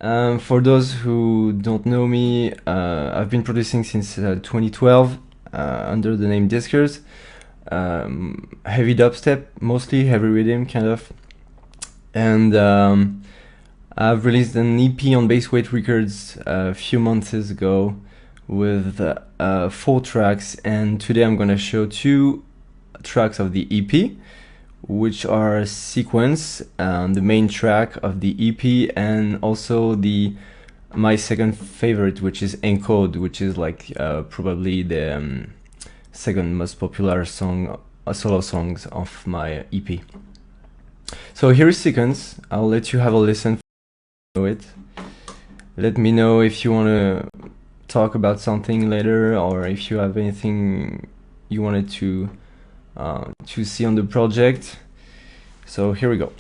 For those who don't know me, I've been producing since 2012 under the name Diskurz. Heavy dubstep, mostly heavy rhythm, kind of. And I've released an EP on Baseweight Records a few months ago with 4 tracks, and today I'm gonna show 2 tracks of the EP, which are Sequence, the main track of the EP, and also my second favorite, which is Encode, which is like probably the second most popular solo songs of my EP. So here is Sequence. I'll let you have a listen to it. Let me know if you want to talk about something later, or if you have anything you wanted to see on the project. So here we go.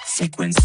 Sequence.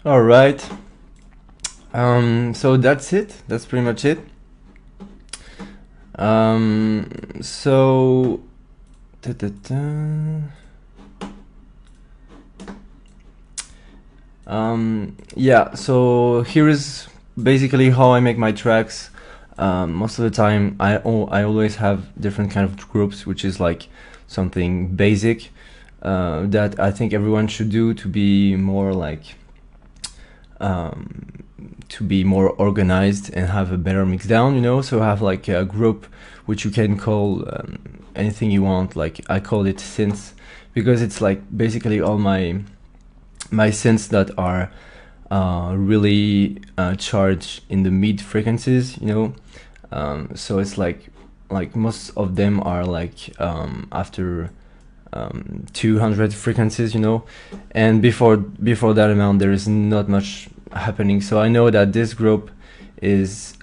All right. So that's it. That's pretty much it. So yeah, so here is basically how I make my tracks. Most of the time I always have different kind of groups, which is like something basic that I think everyone should do to be more like to be more organized and have a better mix down, you know. So have like a group which you can call anything you want. Like I call it synths because it's like basically all my synths that are really charged in the mid frequencies, you know. So it's like most of them are like after 200 frequencies, you know, and before that amount there is not much happening. So I know that this group is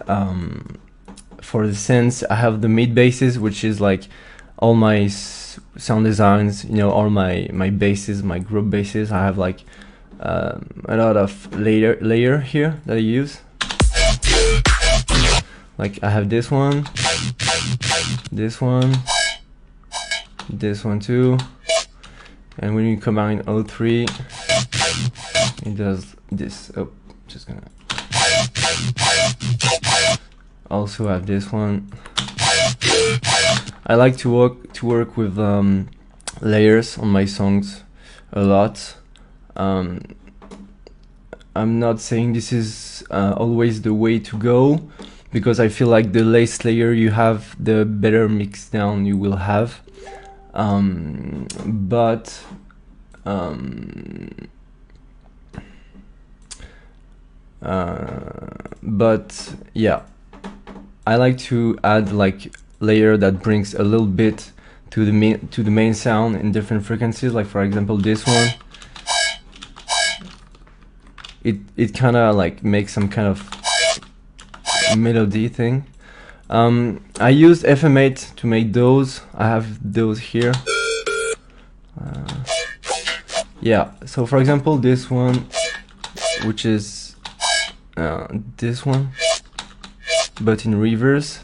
for the synths. I have the mid basses, which is like all my sound designs, you know, all my basses, my group basses. I have like a lot of layer here that I use. Like I have this one, this one too, and when you combine all three, it does this. Oh, just gonna also have this one. I like to work with layers on my songs a lot. I'm not saying this is always the way to go, because I feel like the less layer you have, the better mix down you will have. But yeah, I like to add like layer that brings a little bit to the main sound in different frequencies. Like for example, this one, it kind of like makes some kind of melody thing. I used FM8 to make those. I have those here. Yeah, so for example, this one, which is this one, but in reverse.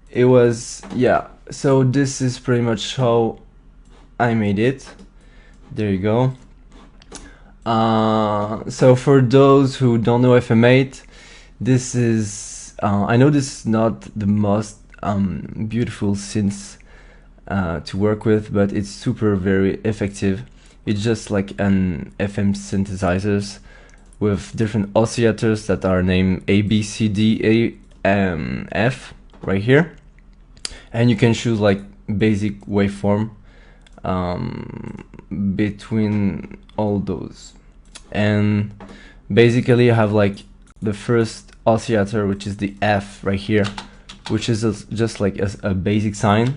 It was, yeah, so this is pretty much how I made it. There you go. So for those who don't know FM8, this is I know this is not the most beautiful synth to work with, but it's very effective. It's just like an FM synthesizers with different oscillators that are named A, B, C, D, A, F right here, and you can choose like basic waveform between all those. And basically I have like the first oscillator, which is the F right here, which is just like a basic sign,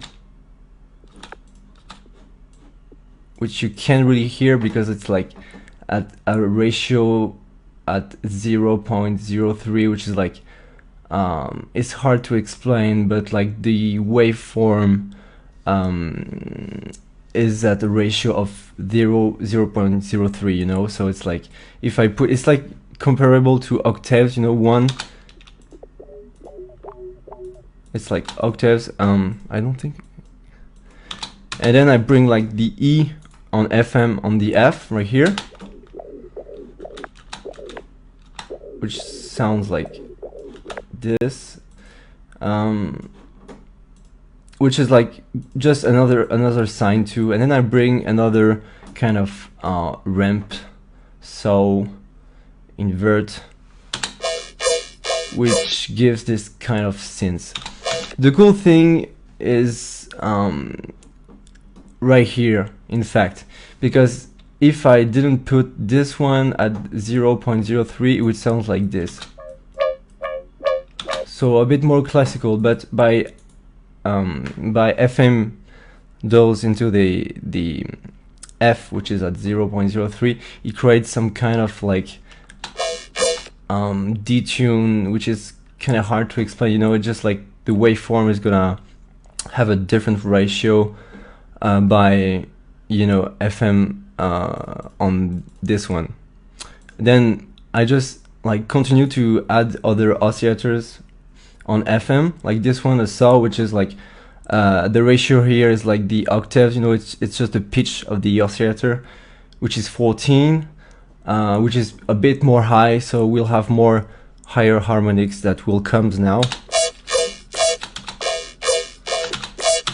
which you can't really hear because it's like at a ratio at 0.03, which is like it's hard to explain, but like the waveform is at a ratio of 0.03, you know. So it's like, if I put, it's like comparable to octaves, you know, one, it's like octaves, I don't think. And then I bring like the E on FM on the F right here, which sounds like this, which is like just another sign too. And then I bring another kind of ramp, so invert, which gives this kind of synth. The cool thing is right here, in fact, because if I didn't put this one at 0.03, it would sound like this. So a bit more classical, but by FM those into the F, which is at 0.03, it creates some kind of like detune, which is kind of hard to explain, you know. It's just like the waveform is gonna have a different ratio by, you know, FM on this one. Then I just like continue to add other oscillators on FM, like this one I saw, which is like the ratio here is like the octaves, you know, it's just the pitch of the oscillator, which is 14, which is a bit more high, so we'll have more higher harmonics that will come now.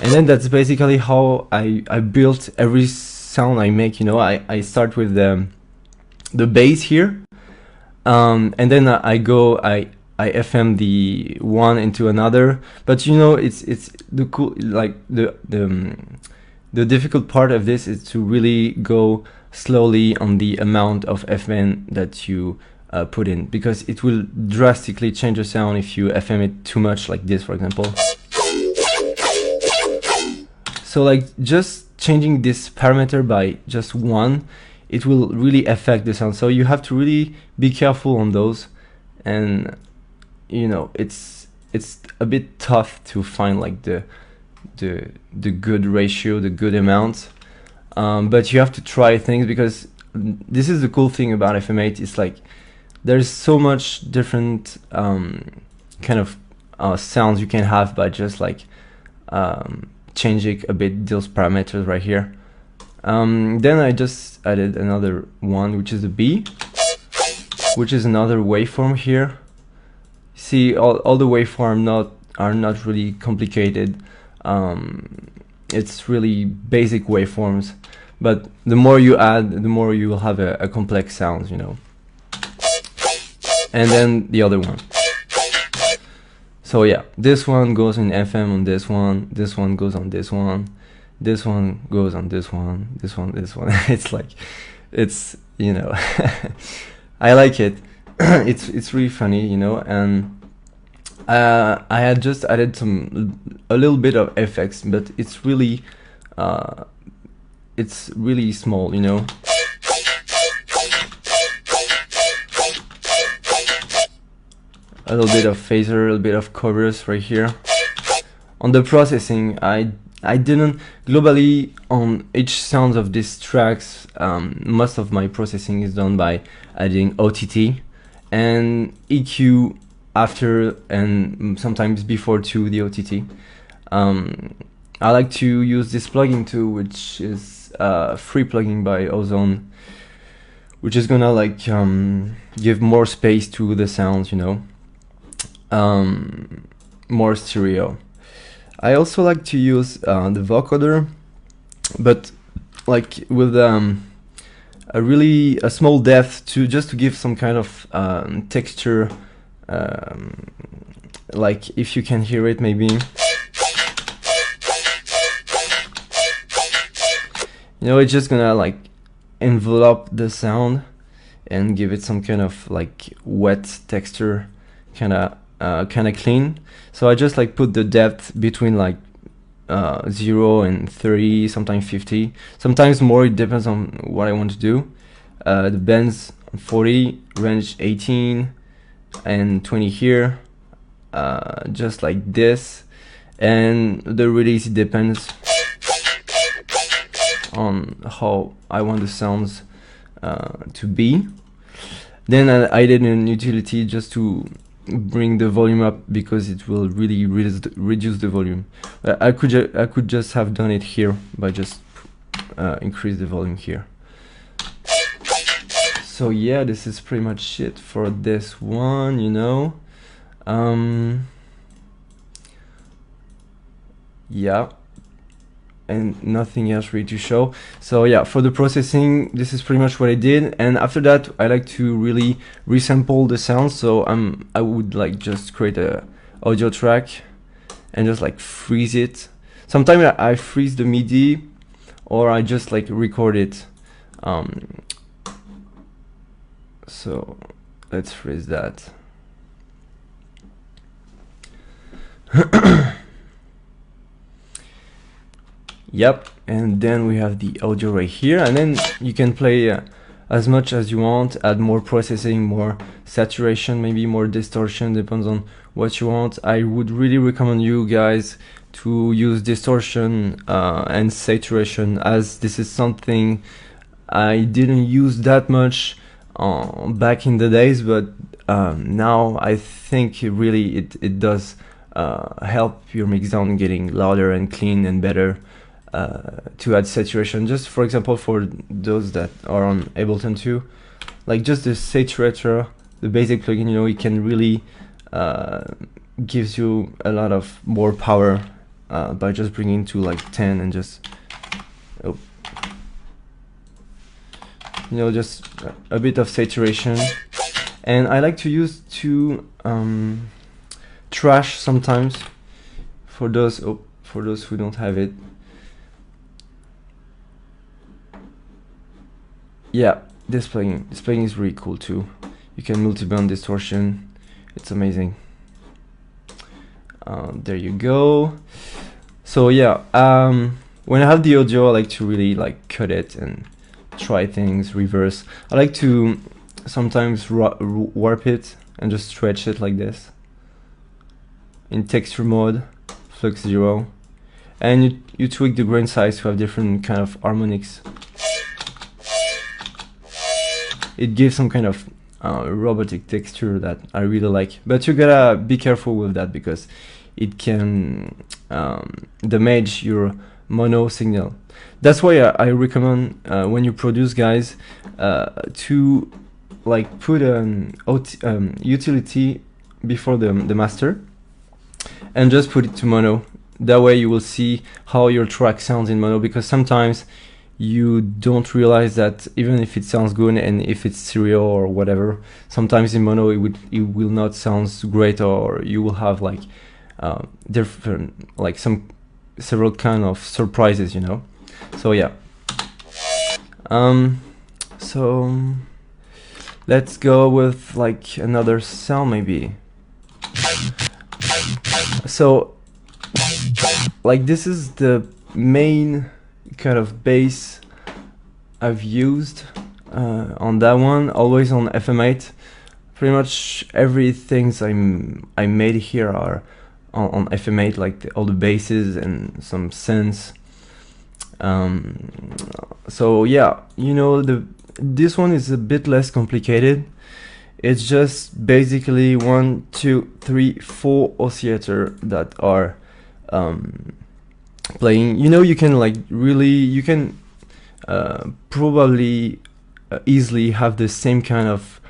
And then that's basically how I built every sound I make, you know. I start with the bass here, and then I FM the one into another, but you know, it's the cool, like the difficult part of this is to really go slowly on the amount of FM that you put in, because it will drastically change the sound if you FM it too much, like this, for example. So like just changing this parameter by just one, it will really affect the sound. So you have to really be careful on those, and you know, it's a bit tough to find like the good ratio, the good amount, but you have to try things, because this is the cool thing about FM8. It's like there's so much different kind of sounds you can have by just like changing a bit those parameters right here. Then I just added another one, which is a B, which is another waveform here. See, all the waveforms are not really complicated. It's really basic waveforms, but the more you add, the more you will have a complex sounds, you know. And then the other one. So yeah, this one goes in FM on this one goes on this one goes on this one. It's like, it's, you know, I like it. It's really funny, you know. And I had just added a little bit of effects, but it's really small, you know. A little bit of phaser, a little bit of chorus right here. On the processing, I didn't globally on each sound of these tracks. Most of my processing is done by adding OTT and EQ after and sometimes before to the OTT. I like to use this plugin too, which is a free plugin by Ozone, which is gonna like give more space to the sounds, you know. More stereo. I also like to use the vocoder, but like with a small depth, to just to give some kind of texture, like if you can hear it maybe. You know, it's just gonna like envelop the sound and give it some kind of like wet texture, kind of clean. So I just like put the depth between like 0 and 30, sometimes 50, sometimes more. It depends on what I want to do. The bends 40, range 18 and 20 here, just like this. And the release, it depends on how I want the sounds to be. Then I added an utility just to bring the volume up, because it will really reduce the volume. I could just have done it here by just increase the volume here. So yeah, this is pretty much it for this one, you know. Yeah, and nothing else really to show. So yeah, for the processing, this is pretty much what I did. And after that, I like to really resample the sound. So I would like just create a audio track and just like freeze it. Sometimes I freeze the MIDI, or I just like record it. So let's freeze that. Yep, and then we have the audio right here, and then you can play as much as you want, add more processing, more saturation, maybe more distortion, depends on what you want. I would really recommend you guys to use distortion and saturation, as this is something I didn't use that much back in the days, but now I think it does help your mixdown getting louder and clean and better, to add saturation. Just for example, for those that are on Ableton 2, like just the saturator, the basic plugin, you know, it can really gives you a lot of more power by just bringing to like 10 and just you know, just a bit of saturation. And I like to use trash sometimes for those who don't have it. Yeah, this plugin is really cool too. You can multi-band distortion. It's amazing. There you go. So yeah, when I have the audio, I like to really like cut it and try things, reverse. I like to sometimes warp it and just stretch it like this in texture mode, flux 0, and you tweak the grain size to have different kind of harmonics. It gives some kind of robotic texture that I really like, but you gotta be careful with that because it can damage your mono signal. That's why I recommend when you produce, guys, to like put an utility before the master and just put it to mono. That way you will see how your track sounds in mono, because sometimes you don't realize that even if it sounds good and if it's stereo or whatever, sometimes in mono it will not sound great, or you will have like different, like several kind of surprises, you know. So yeah, so let's go with like another sound maybe. So like this is the main kind of bass I've used on that one, always on FM8. Pretty much everything I made here are on FM8, like all the basses and some synths. So yeah, you know, this one is a bit less complicated. It's just basically 1, 2, 3, 4 oscillator that are playing. You know, you can like really, you can probably easily have the same kind of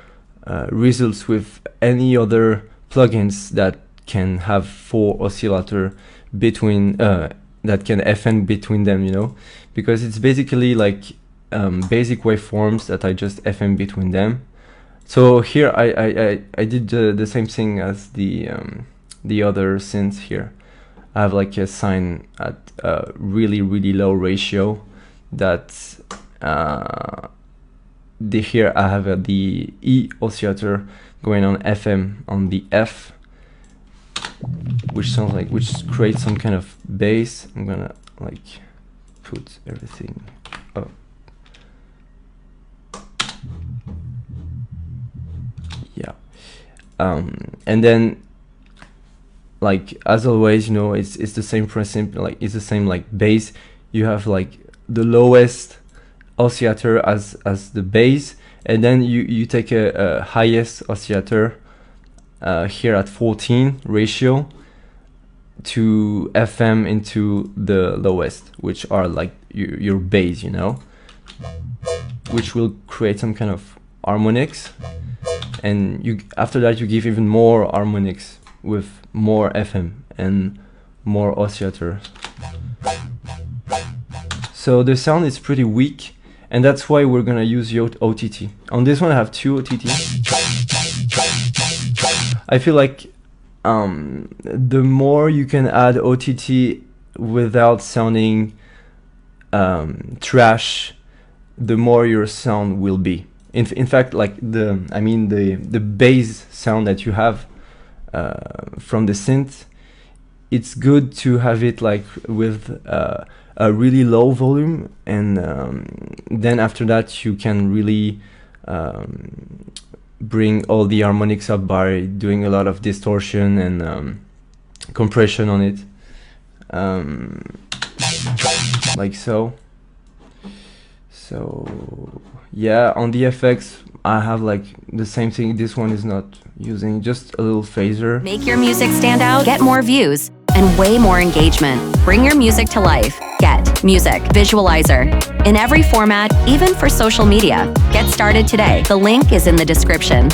results with any other plugins that can have 4 oscillator between that can FN between them, you know, because it's basically like basic waveforms that I just FM between them. So here I did the same thing as the other synths here. I have like a sine at a really low ratio that here I have the E oscillator going on FM on the F, which creates some kind of bass. I'm gonna like put everything up. Yeah, and then like as always, you know, it's the same principle. Like it's the same like bass. You have like the lowest oscillator as the bass, and then you take a highest oscillator here at 14 ratio to FM into the lowest, which are like your bass, you know, which will create some kind of harmonics, and after that you give even more harmonics with more FM and more oscillator. So the sound is pretty weak, and that's why we're gonna use the OTT. On this one I have 2 OTT. I feel like the more you can add OTT without sounding trash, the more your sound will be. In fact, like the bass sound that you have from the synth, it's good to have it like with a really low volume, and then after that you can really bring all the harmonics up by doing a lot of distortion and compression on it, like so. So yeah, on the effects I have like the same thing. This one is not using, just a little phaser. Make your music stand out, get more views, and way more engagement. Bring your music to life. Get Music Visualizer in every format, even for social media. Get started today. The link is in the description.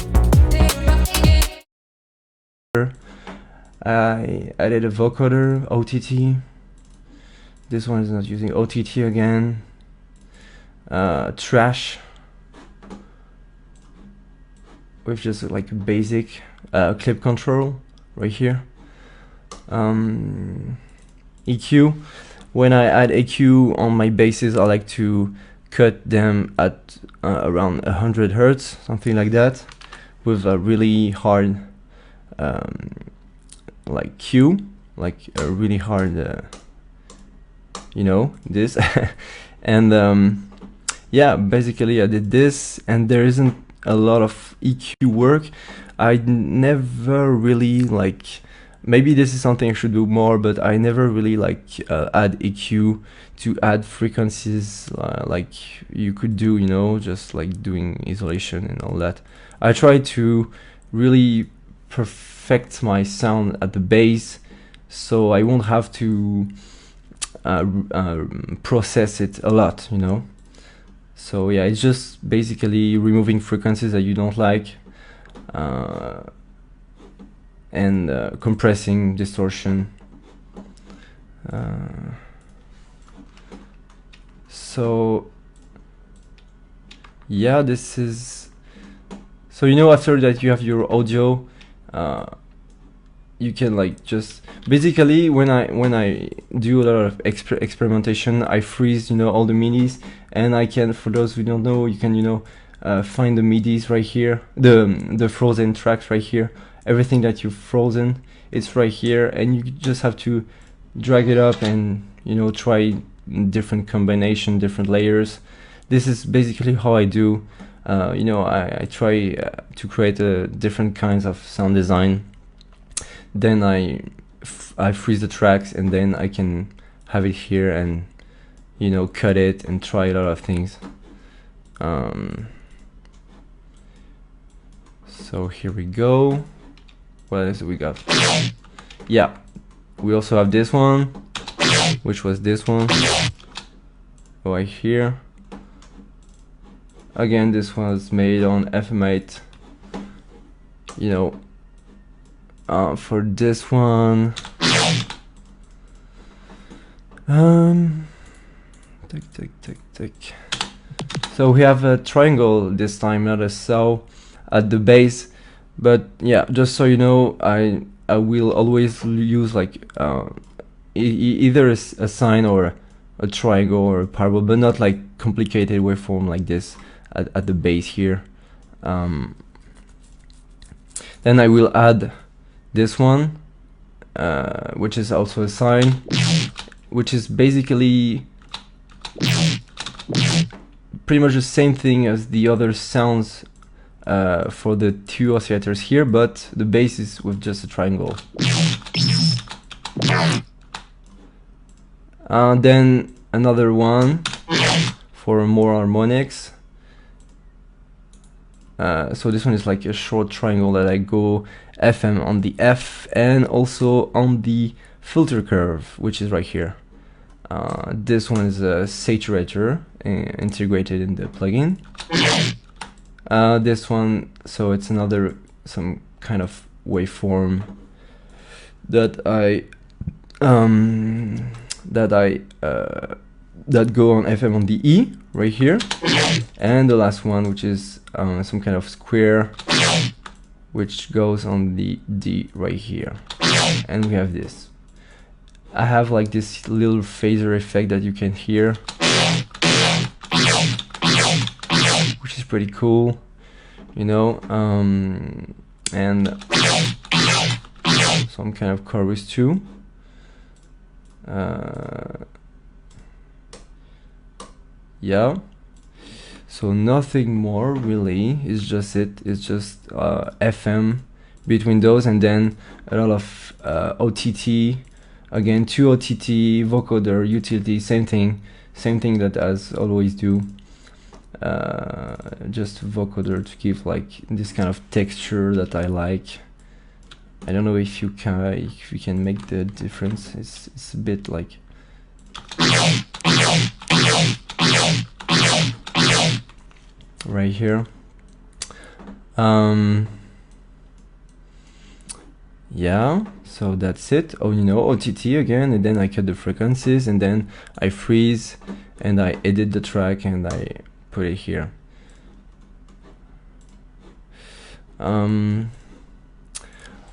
I added a vocoder, OTT. This one is not using OTT again. Trash with just like basic clip control right here. EQ. When I add EQ on my basses, I like to cut them at around 100 Hertz, something like that, with a really hard like Q, like a really hard, you know, this. And yeah, basically I did this, and there isn't a lot of EQ work. I never really like, maybe this is something I should do more, but I never really like add EQ to add frequencies like you could do, you know, just like doing isolation and all that. I try to really perfect my sound at the bass, so I won't have to process it a lot, you know. So yeah, it's just basically removing frequencies that you don't like, and compressing, distortion. So yeah, this is, so you know, after that you have your audio, you can like just basically, when I do a lot of experimentation, I freeze, you know, all the MIDIs, and I can, for those who don't know, you can, you know, find the MIDIs right here, the frozen tracks right here. Everything that you've frozen, it's right here, and you just have to drag it up and, you know, try different combination, different layers. This is basically how I do. You know, I try to create different kinds of sound design. Then I freeze the tracks, and then I can have it here and, you know, cut it and try a lot of things. So here we go. What else do we got? Yeah, we also have this one, which was this one right here. Again, this was made on FM8. You know, for this one, so we have a triangle this time, not a saw at the base. But yeah, just so you know, I will always use like either a sine or a triangle or a parabol, but not like complicated waveform like this at the base here. Then I will add this one, which is also a sine, which is basically pretty much the same thing as the other sounds for the two oscillators here, but the bass is with just a triangle. Then another one for more harmonics. So this one is like a short triangle that I go FM on the F and also on the filter curve, which is right here. This one is a saturator integrated in the plugin. This one, so it's some kind of waveform that that go on FM on the E right here, and the last one, which is some kind of square, which goes on the D right here, and we have this. I have like this little phaser effect that you can hear, which is pretty cool, you know, and some kind of chorus too. Yeah, so nothing more really, it's just FM between those, and then a lot of OTT, again 2 OTT, vocoder, utility, same thing that as always do. just vocoder to give like this kind of texture that I like. I don't know if you can make the difference. It's a bit like right here. Yeah, so that's it. Oh, you know, OTT again, and then I cut the frequencies, and then I freeze, and I edit the track, and I put it here.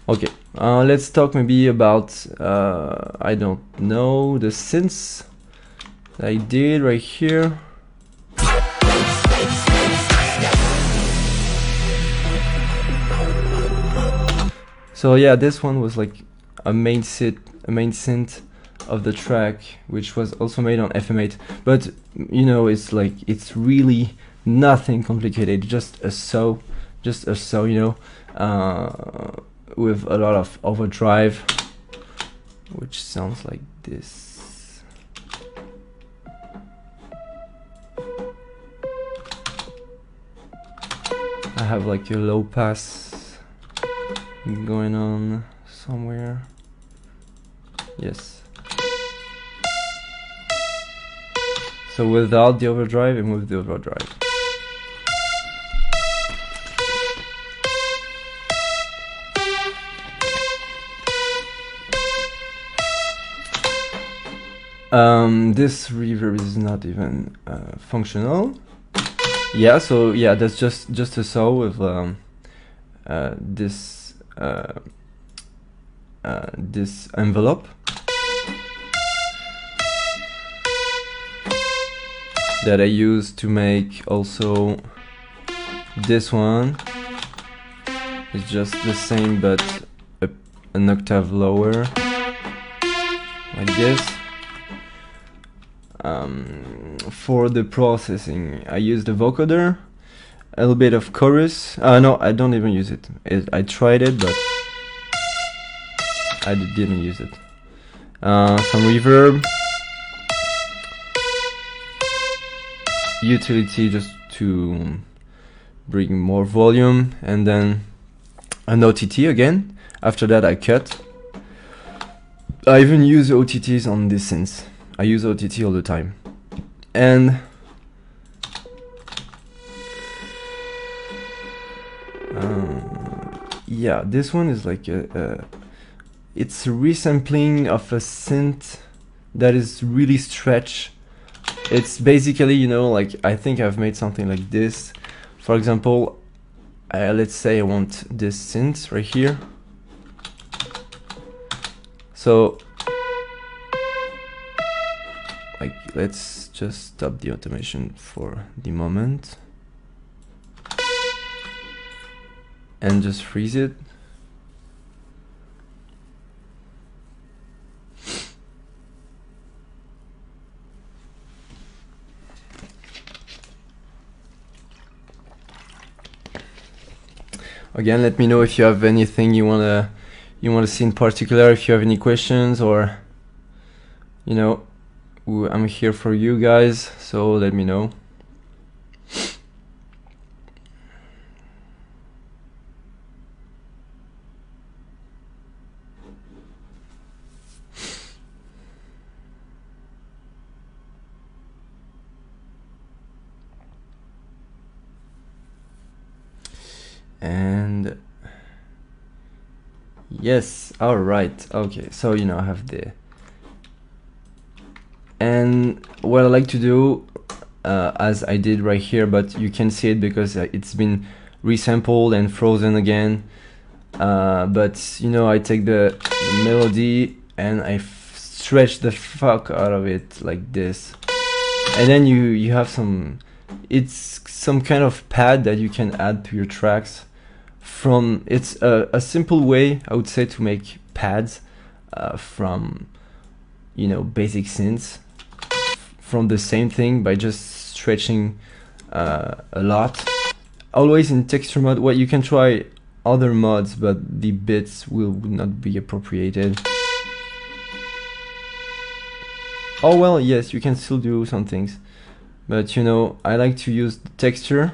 Okay, let's talk maybe about, I don't know, the synths that I did right here. So yeah, this one was like a main synth of the track, which was also made on FM8. But you know, it's like it's really nothing complicated, just a saw, you know, with a lot of overdrive, which sounds like this. I have like a low pass going on somewhere. Yes. So without the overdrive and with the overdrive. This reverb is not even functional. Yeah, so yeah, that's just a saw with this envelope that I use to make also this one. It's just the same but an octave lower, like this. For the processing, I use the vocoder, a little bit of chorus. No, I don't even use it. I tried it, but I didn't use it. Some reverb, utility just to bring more volume, and then an OTT again. After that I cut. I even use OTTs on this synth. I use OTT all the time. And yeah, this one is like it's a resampling of a synth that is really stretched. It's basically, you know, like I think I've made something like this. For example, let's say I want this synth right here. So like, let's just stop the automation for the moment and just freeze it. Again, let me know if you have anything you wanna see in particular, if you have any questions, or you know, I'm here for you guys, so let me know. And yes, all right, okay, so you know, I have the, and what I like to do, as I did right here, but you can see it because it's been resampled and frozen again, but you know, I take the melody and I stretch the fuck out of it like this, and then you have some, it's some kind of pad that you can add to your tracks. It's a simple way, I would say, to make pads from, you know, basic synths from the same thing by just stretching a lot. Always in texture mode. Well, you can try other mods, but the bits would not be appropriated. Oh well, yes, you can still do some things. but you know, I like to use the texture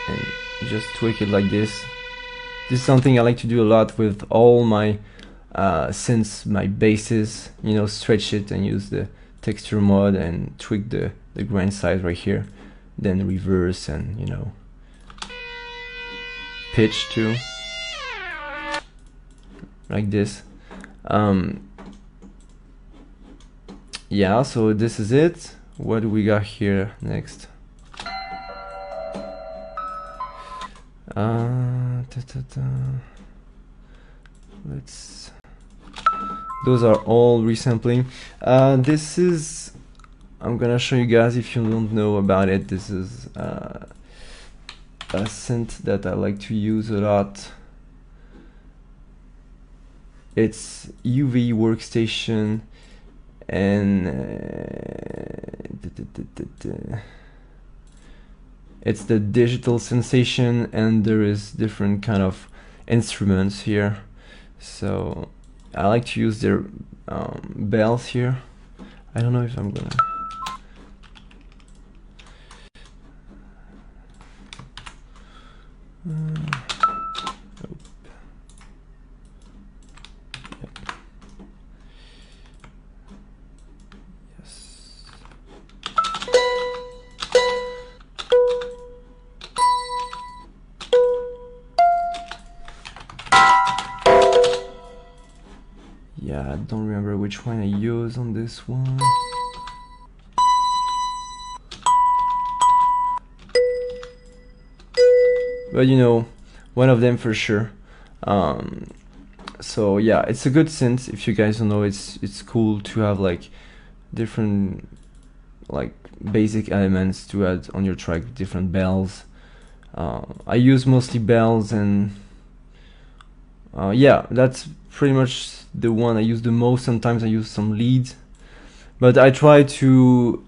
and just tweak it like this. This is something I like to do a lot with all my synths, my basses, you know, stretch it and use the texture mode and tweak the grain size right here, then reverse and, you know, pitch too, like this. Yeah, so this is it. What do we got here next? Let's. Those are all resampling. This is. I'm gonna show you guys if you don't know about it. This is a synth that I like to use a lot. It's UV Workstation, and it's the digital sensation, and there is different kind of instruments here. So I like to use their bells here. I don't know if I'm gonna. Yeah, I don't remember which one I use on this one. But you know, one of them for sure. So yeah, it's a good synth. If you guys don't know, it's cool to have like different like basic elements to add on your track, different bells. I use mostly bells, and yeah, that's pretty much the one I use the most. Sometimes I use some leads, but I try to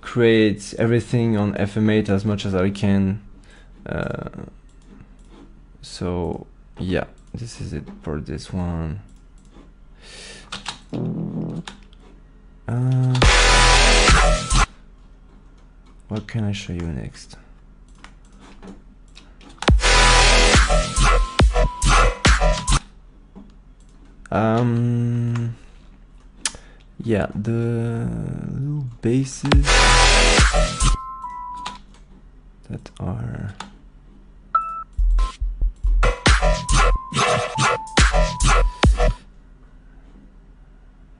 create everything on FM8 as much as I can. So yeah, this is it for this one. What can I show you next? Yeah, the little basses that are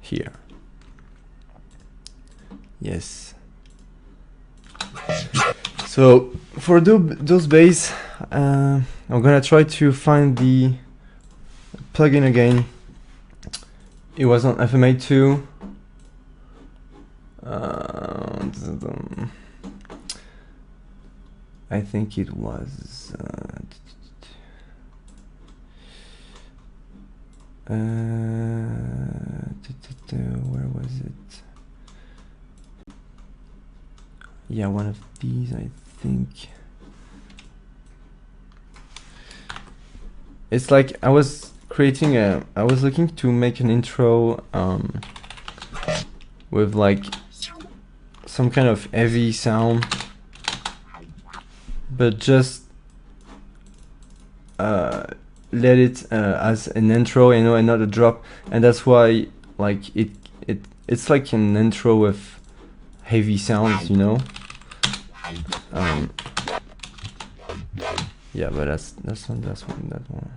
here. Yes. So for those bass, I'm gonna try to find the plugin again. It was on FM8 too. I think it was where was it? Yeah, one of these, I think. It's like I was looking to make an intro with like some kind of heavy sound, but just let it as an intro, you know, and not a drop. And that's why like it's like an intro with heavy sounds, you know. Yeah, but that's that one.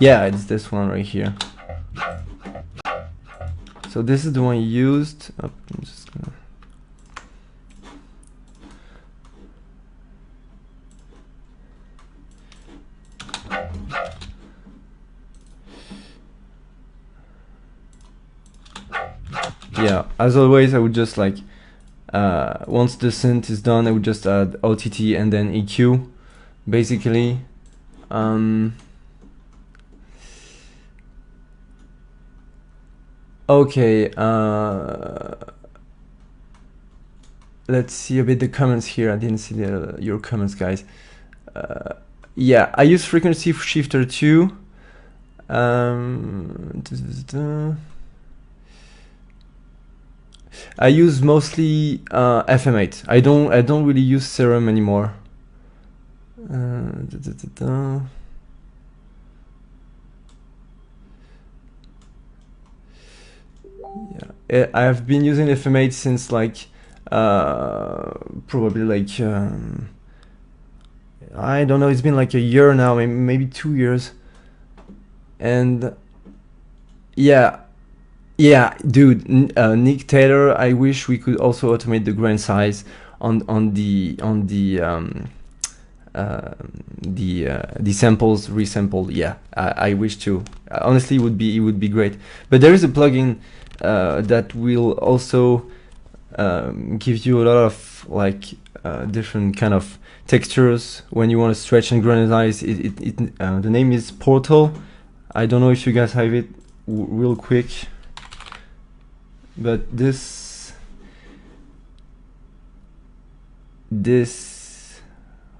Yeah, it's this one right here. So this is the one you used. Oh, I'm just gonna. Yeah, as always, I would just like once the synth is done, I would just add OTT and then EQ, basically. Okay, let's see a bit the comments here. I didn't see your comments, guys. Yeah, I use frequency shifter too. I use mostly FM8. I don't really use Serum anymore. Yeah, I've been using FM8 since like probably like I don't know. It's been like a year now, maybe 2 years, and yeah. Yeah, dude, Nick Taylor. I wish we could also automate the grain size on the samples resampled. Yeah, I wish to. Honestly, it would be great. But there is a plugin that will also give you a lot of like different kind of textures when you want to stretch and granularize. The name is Portal. I don't know if you guys have it real quick. But this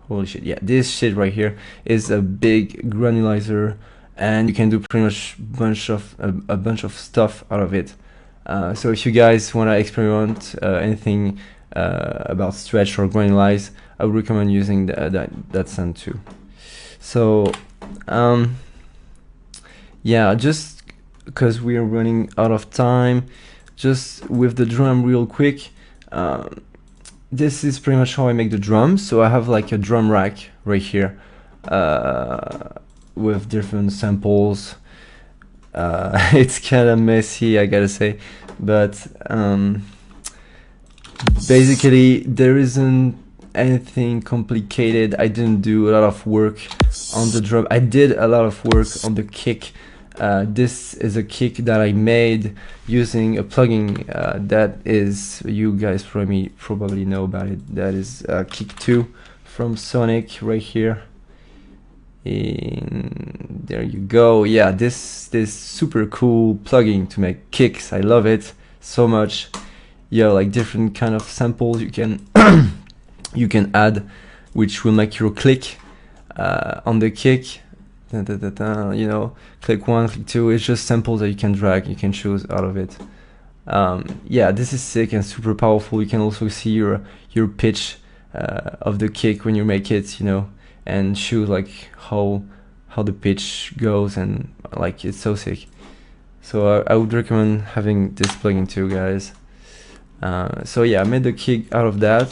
holy shit, yeah, this shit right here is a big granulizer, and you can do pretty much a bunch of stuff out of it. So if you guys want to experiment anything about stretch or granulize, I would recommend using that sound too. So yeah, just because we are running out of time, just with the drum real quick, this is pretty much how I make the drums. So I have like a drum rack right here with different samples. It's kind of messy, I gotta say, but basically there isn't anything complicated. I didn't do a lot of work on the drum. I did a lot of work on the kick. This is a kick that I made using a plugin that is, you guys probably know about it, that is Kick 2 from Sonic right here. And there you go. Yeah, this super cool plugin to make kicks. I love it so much. Yeah, like different kind of samples you can you can add, which will make your click on the kick. You know, click 1, click 2. It's just samples that you can drag, you can choose out of it. Yeah, this is sick and super powerful. You can also see your pitch of the kick when you make it, you know, and choose like how the pitch goes, and like it's so sick. So I would recommend having this plugin too, guys. So yeah, I made the kick out of that.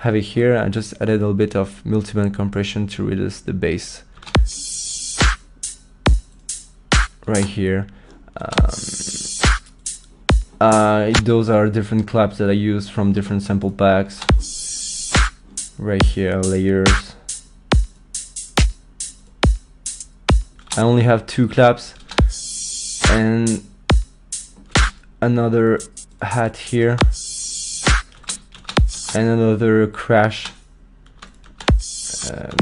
Have it here. I just added a little bit of multiband compression to reduce the bass right here. Those are different claps that I use from different sample packs. Right here, layers. I only have 2 claps and another hat here and another crash,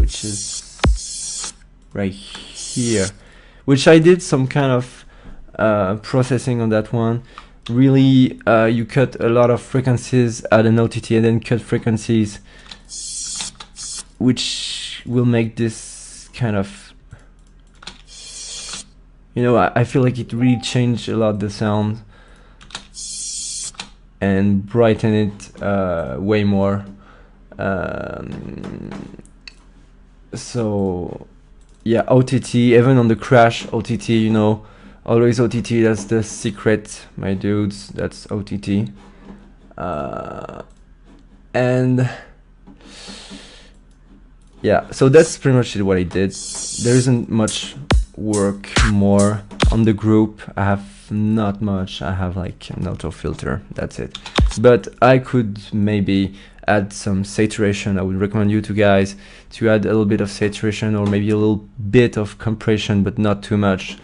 which is right here, which I did some kind of processing on that one. Really, you cut a lot of frequencies, add an OTT, and then cut frequencies, which will make this kind of, you know, I feel like it really changed a lot the sound and brighten it way more. So yeah, OTT, even on the crash OTT, you know, always OTT, that's the secret, my dudes, that's OTT. And yeah, so that's pretty much what I did. There isn't much work more on the group. I have not much. I have like an auto filter, that's it. But I could maybe add some saturation. I would recommend you two guys to add a little bit of saturation, or maybe a little bit of compression, but not too much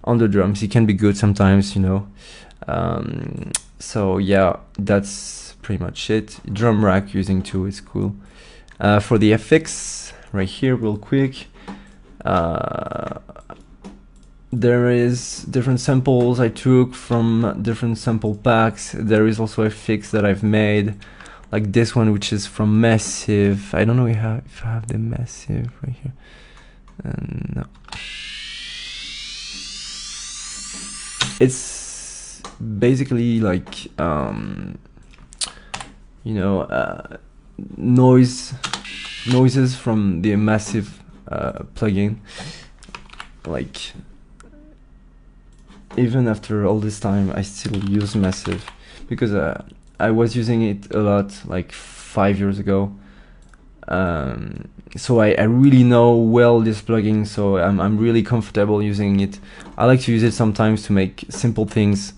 on the drums. It can be good sometimes, you know. So yeah, that's pretty much it. Drum rack using 2 is cool. For the FX, right here real quick, there is different samples I took from different sample packs. There is also a fix that I've made, like this one, which is from Massive. I don't know if I have the Massive right here. No. It's basically like you know, noises from the Massive plugin. Like, even after all this time, I still use Massive because I was using it a lot like 5 years ago. So I really know well this plugin, so I'm really comfortable using it. I like to use it sometimes to make simple things,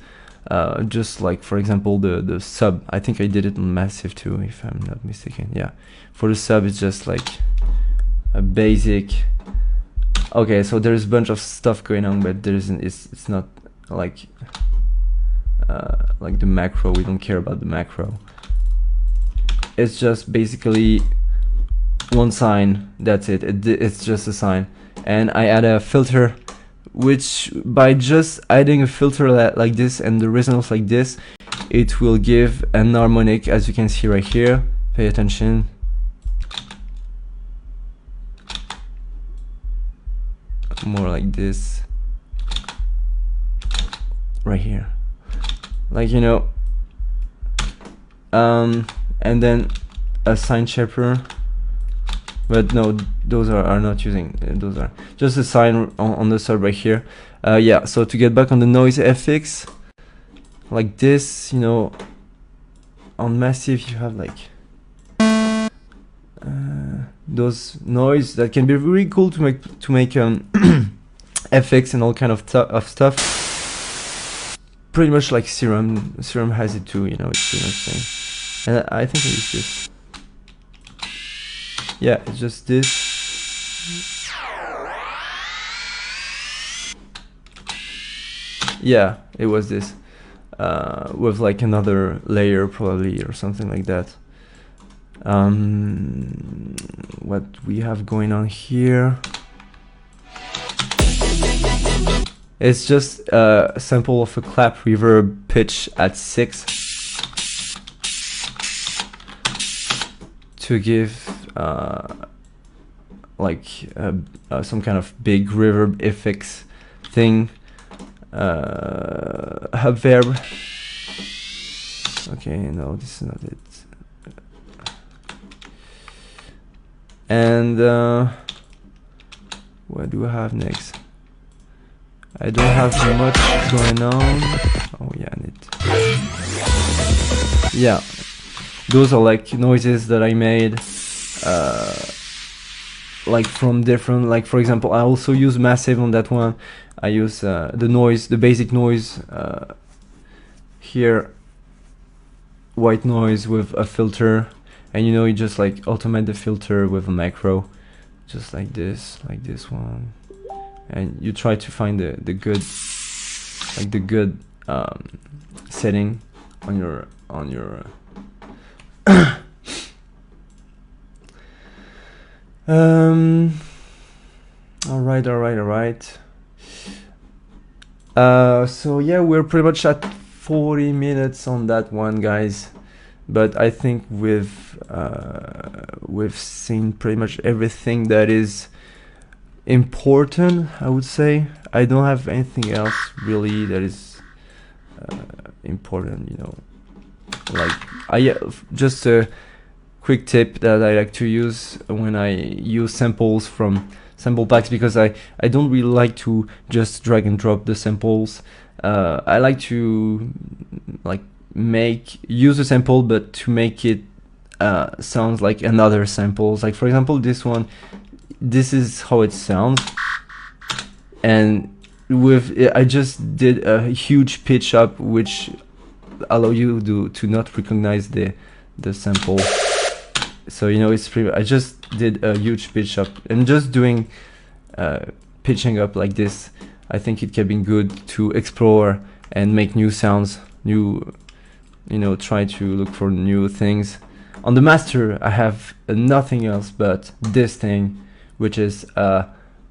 just like, for example, the sub. I think I did it on Massive too, if I'm not mistaken. Yeah, for the sub, it's just like a basic. Okay, so there's a bunch of stuff going on, but there isn't. It's not like the macro. We don't care about the macro. It's just basically one sign. That's it. It's just a sign, and I add a filter, which by just adding a filter like this and the resonance like this, it will give an harmonic, as you can see right here. Pay attention. More like this right here, like, you know, and then a sine shaper, but no, those are not using, those are just a sign on the sub right here. Yeah, so to get back on the noise FX, like this, you know, on Massive you have like those noise that can be really cool to make FX and all kind of stuff. Pretty much like Serum has it too, you know, it's pretty much the same. And I think I use this. Yeah, it's just this. Yeah, it was this, with like another layer probably or something like that. What we have going on here, it's just a sample of a clap reverb pitch at 6 to give like some kind of big reverb effects thing. Verb. Okay, no, this is not it. And what do I have next? I don't have much going on. Oh yeah, yeah, those are like noises that I made, like from different, like for example, I also use Massive on that one. I use the noise, the basic noise here, white noise with a filter. And you know, you just like automate the filter with a macro, just like this one, and you try to find the good, like the good setting on your all right. So yeah, we're pretty much at 40 minutes on that one, guys. But I think we've seen pretty much everything that is important, I would say. I don't have anything else really that is important, you know. Like, just a quick tip that I like to use when I use samples from sample packs, because I don't really like to just drag and drop the samples. I like to like use a sample, but to make it sounds like another samples. Like for example, this one, this is how it sounds, and I just did a huge pitch up, which allow you to not recognize the sample. So you know, it's pretty. I just did a huge pitch up, and just doing pitching up like this, I think it can be good to explore and make new sounds, you know, try to look for new things. On the master, I have nothing else but this thing, which is a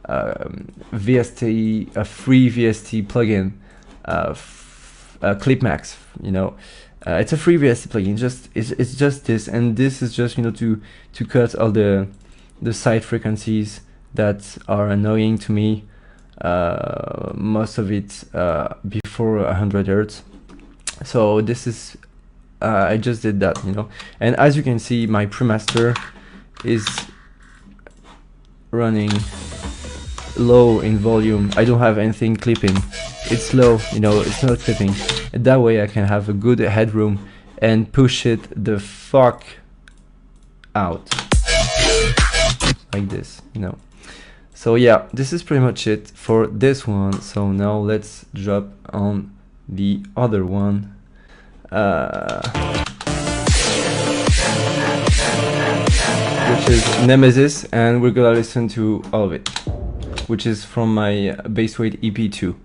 VST, a free VST plugin, Clipmax, you know. It's a free VST plugin. It's just this, and this is just to cut all the side frequencies that are annoying to me. Most of it before 100 Hertz. So this is I just did that, and as you can see, my premaster is running low in volume. I don't have anything clipping. It's low, it's not clipping. And that way I can have a good headroom and push it the fuck out like this, So yeah, this is pretty much it for this one. So now let's drop on the other one. Which is Nemesis, and we're gonna listen to all of it, which is from my Bassweight EP2.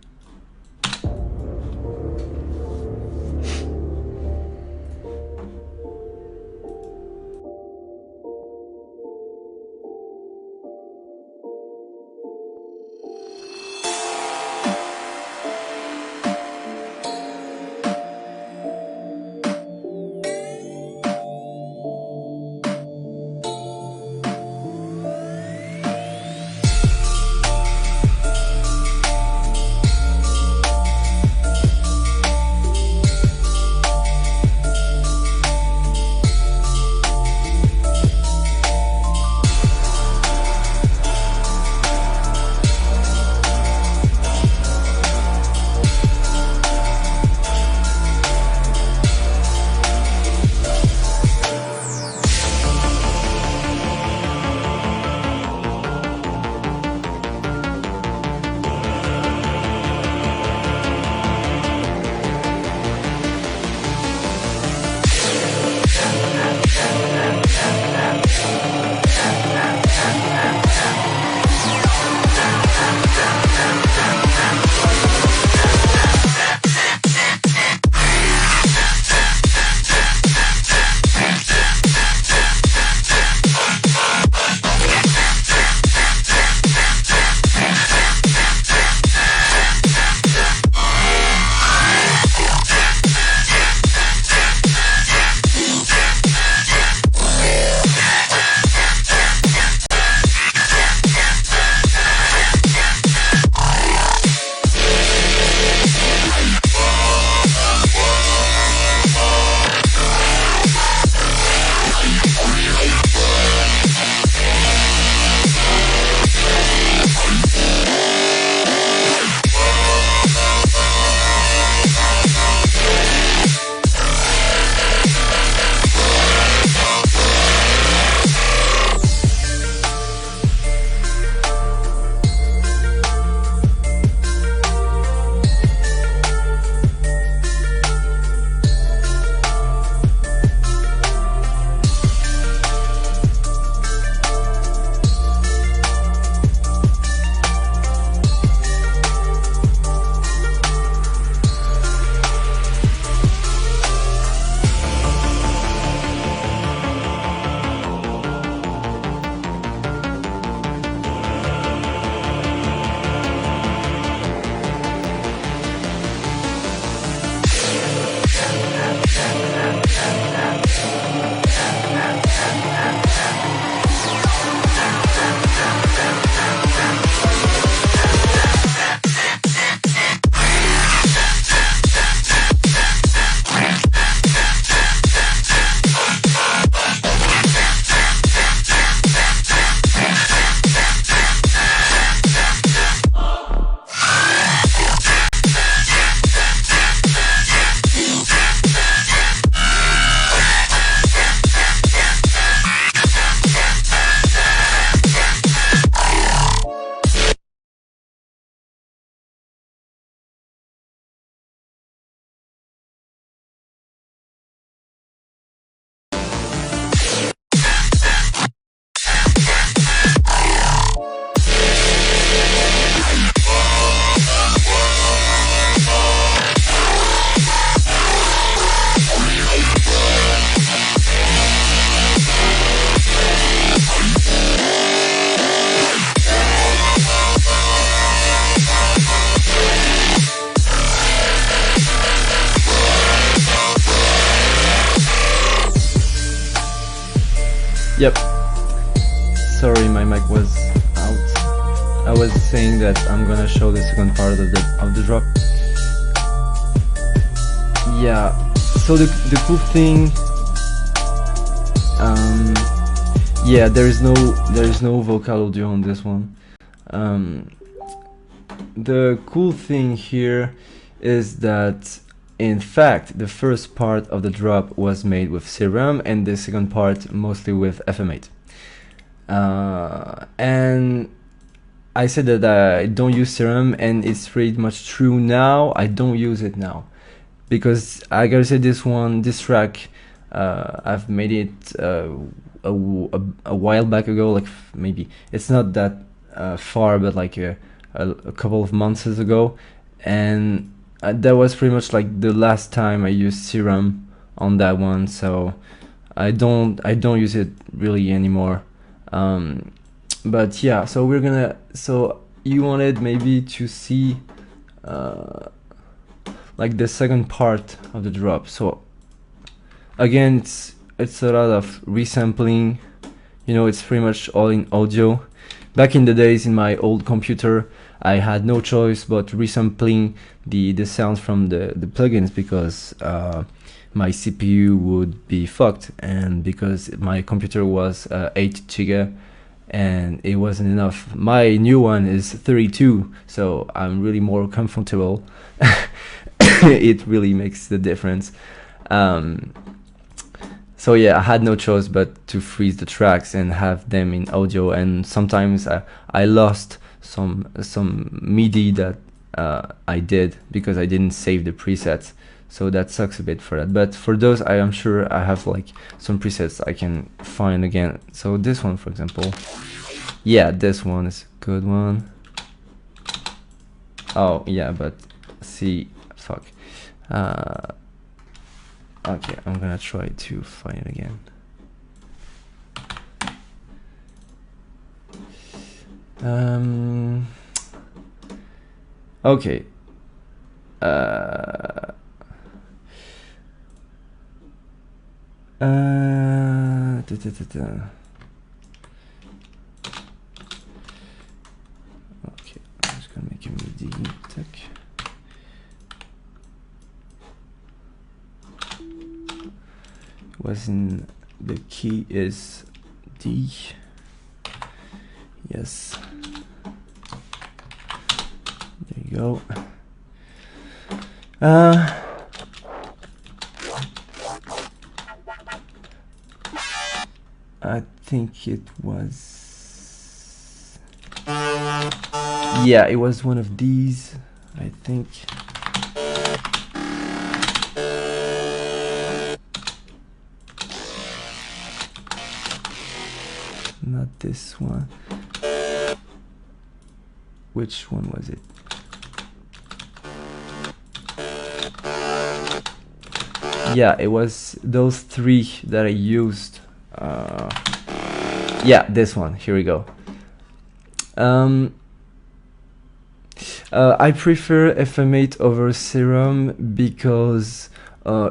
Yep. Sorry, my mic was out. I was saying that I'm gonna show the second part of the drop. Yeah. So the cool thing, yeah, there is no vocal audio on this one. The cool thing here is that in fact the first part of the drop was made with Serum and the second part mostly with FM8. And I said that I don't use Serum, and it's pretty much true now. I don't use it now because I gotta say this track, I've made it a while back ago, like maybe it's not that far, but like a couple of months ago, and that was pretty much like the last time I used Serum on that one, so I don't use it really anymore. But yeah, so you wanted maybe to see like the second part of the drop. So again, it's a lot of resampling, you know, it's pretty much all in audio. Back in the days in my old computer, I had no choice but resampling the sounds from the plugins, because my CPU would be fucked, and because my computer was 8 giga and it wasn't enough. My new one is 32, so I'm really more comfortable. It really makes the difference. So yeah, I had no choice but to freeze the tracks and have them in audio, and sometimes I lost some MIDI that I did because I didn't save the presets, so that sucks a bit for that. But for those, I am sure I have like some presets I can find again. So this one, for example, yeah, this one is a good one. Oh yeah, but see, fuck. Okay, I'm gonna try to find it again. Okay. Okay, I'm just gonna make a MIDI tech. Was in the key is D. Yes. There you go. I think it was, yeah, it was one of these, I think. Not this one. Which one was it? Yeah, it was those three that I used. Yeah, this one. Here we go. I prefer FM8 over Serum because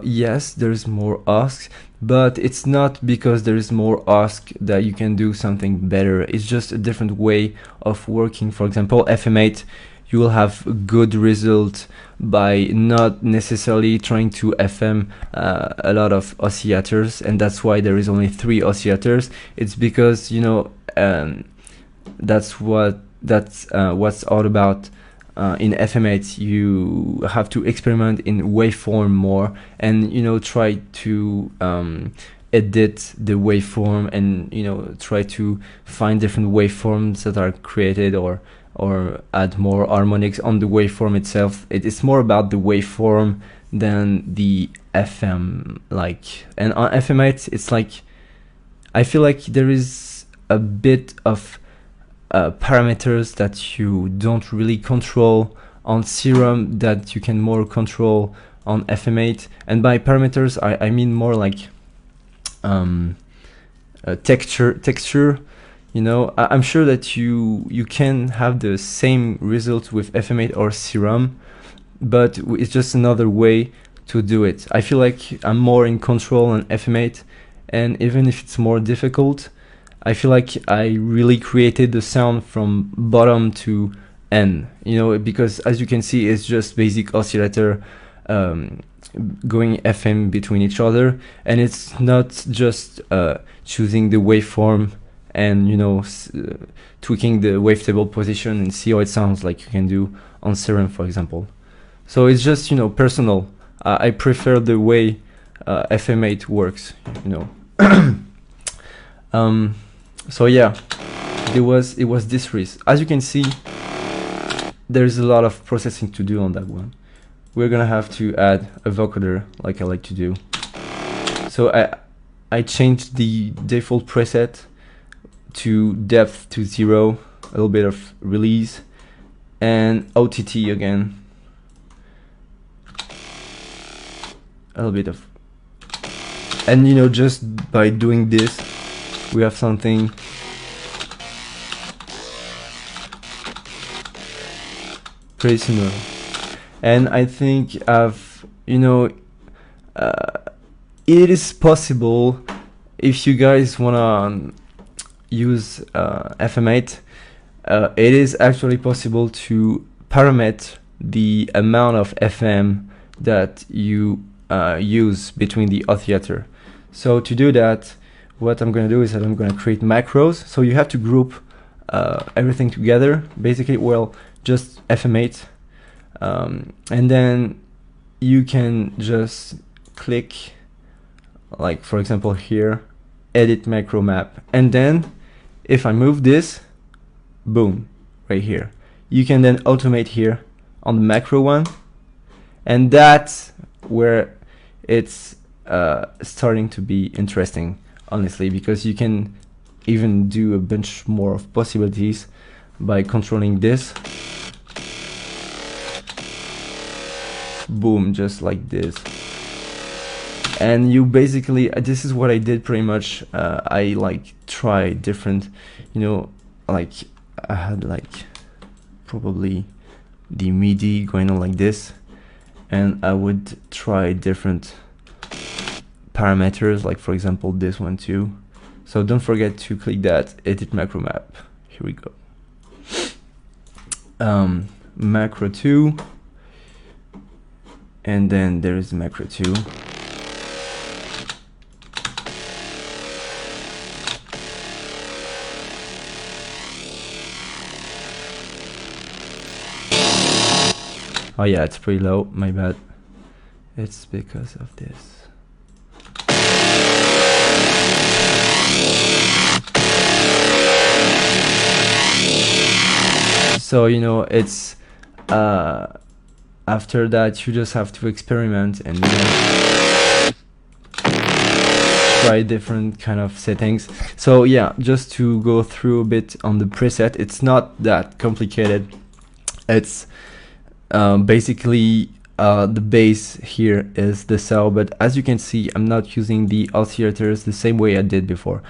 yes, there's more asks, but it's not because there is more ask that you can do something better. It's just a different way of working. For example, FM8, you will have a good result by not necessarily trying to FM a lot of oscillators, and that's why there is only 3 oscillators. It's because, you know, that's what's all about. In FM8, you have to experiment in waveform more, and, you know, try to edit the waveform, and, you know, try to find different waveforms that are created, or add more harmonics on the waveform itself. It is more about the waveform than the FM. Like, and on FM8, it's like, I feel like there is a bit of parameters that you don't really control on Serum that you can more control on FM8. And by parameters, I mean more like texture. You know, I'm sure that you can have the same results with FM8 or Serum, but it's just another way to do it. I feel like I'm more in control on FM8, and even if it's more difficult, I feel like I really created the sound from bottom to end, because as you can see, it's just basic oscillator going FM between each other, and it's not just choosing the waveform and tweaking the wavetable position and see how it sounds like you can do on Serum, for example. So it's just personal. I prefer the way FM8 works, so yeah, it was this risk. As you can see, there's a lot of processing to do on that one. We're gonna have to add a vocoder like I like to do. So I changed the default preset to depth to 0, a little bit of release, and OTT again, a little bit of, and just by doing this, we have something pretty similar. And I think it is possible, if you guys wanna use FM8, it is actually possible to parameter the amount of FM that you use between the oscillator. So to do that, what I'm going to do is that I'm going to create macros. So you have to group everything together, basically, well, just FM8, and then you can just click, like for example here, edit macro map, and then if I move this, boom, right here, you can then automate here on the macro one, and that's where it's starting to be interesting, honestly, because you can even do a bunch more of possibilities by controlling this. Boom, just like this. And you basically, this is what I did pretty much. I like try different, like I had like probably the MIDI going on like this, and I would try different parameters, like for example this one too. So don't forget to click that edit macro map. Here we go. Macro 2, and then there is macro 2. Oh yeah, it's pretty low, my bad. It's because of this. So it's after that you just have to experiment and try different kind of settings. So yeah, just to go through a bit on the preset, it's not that complicated. It's basically the base here is the cell, but as you can see, I'm not using the oscillators the same way I did before.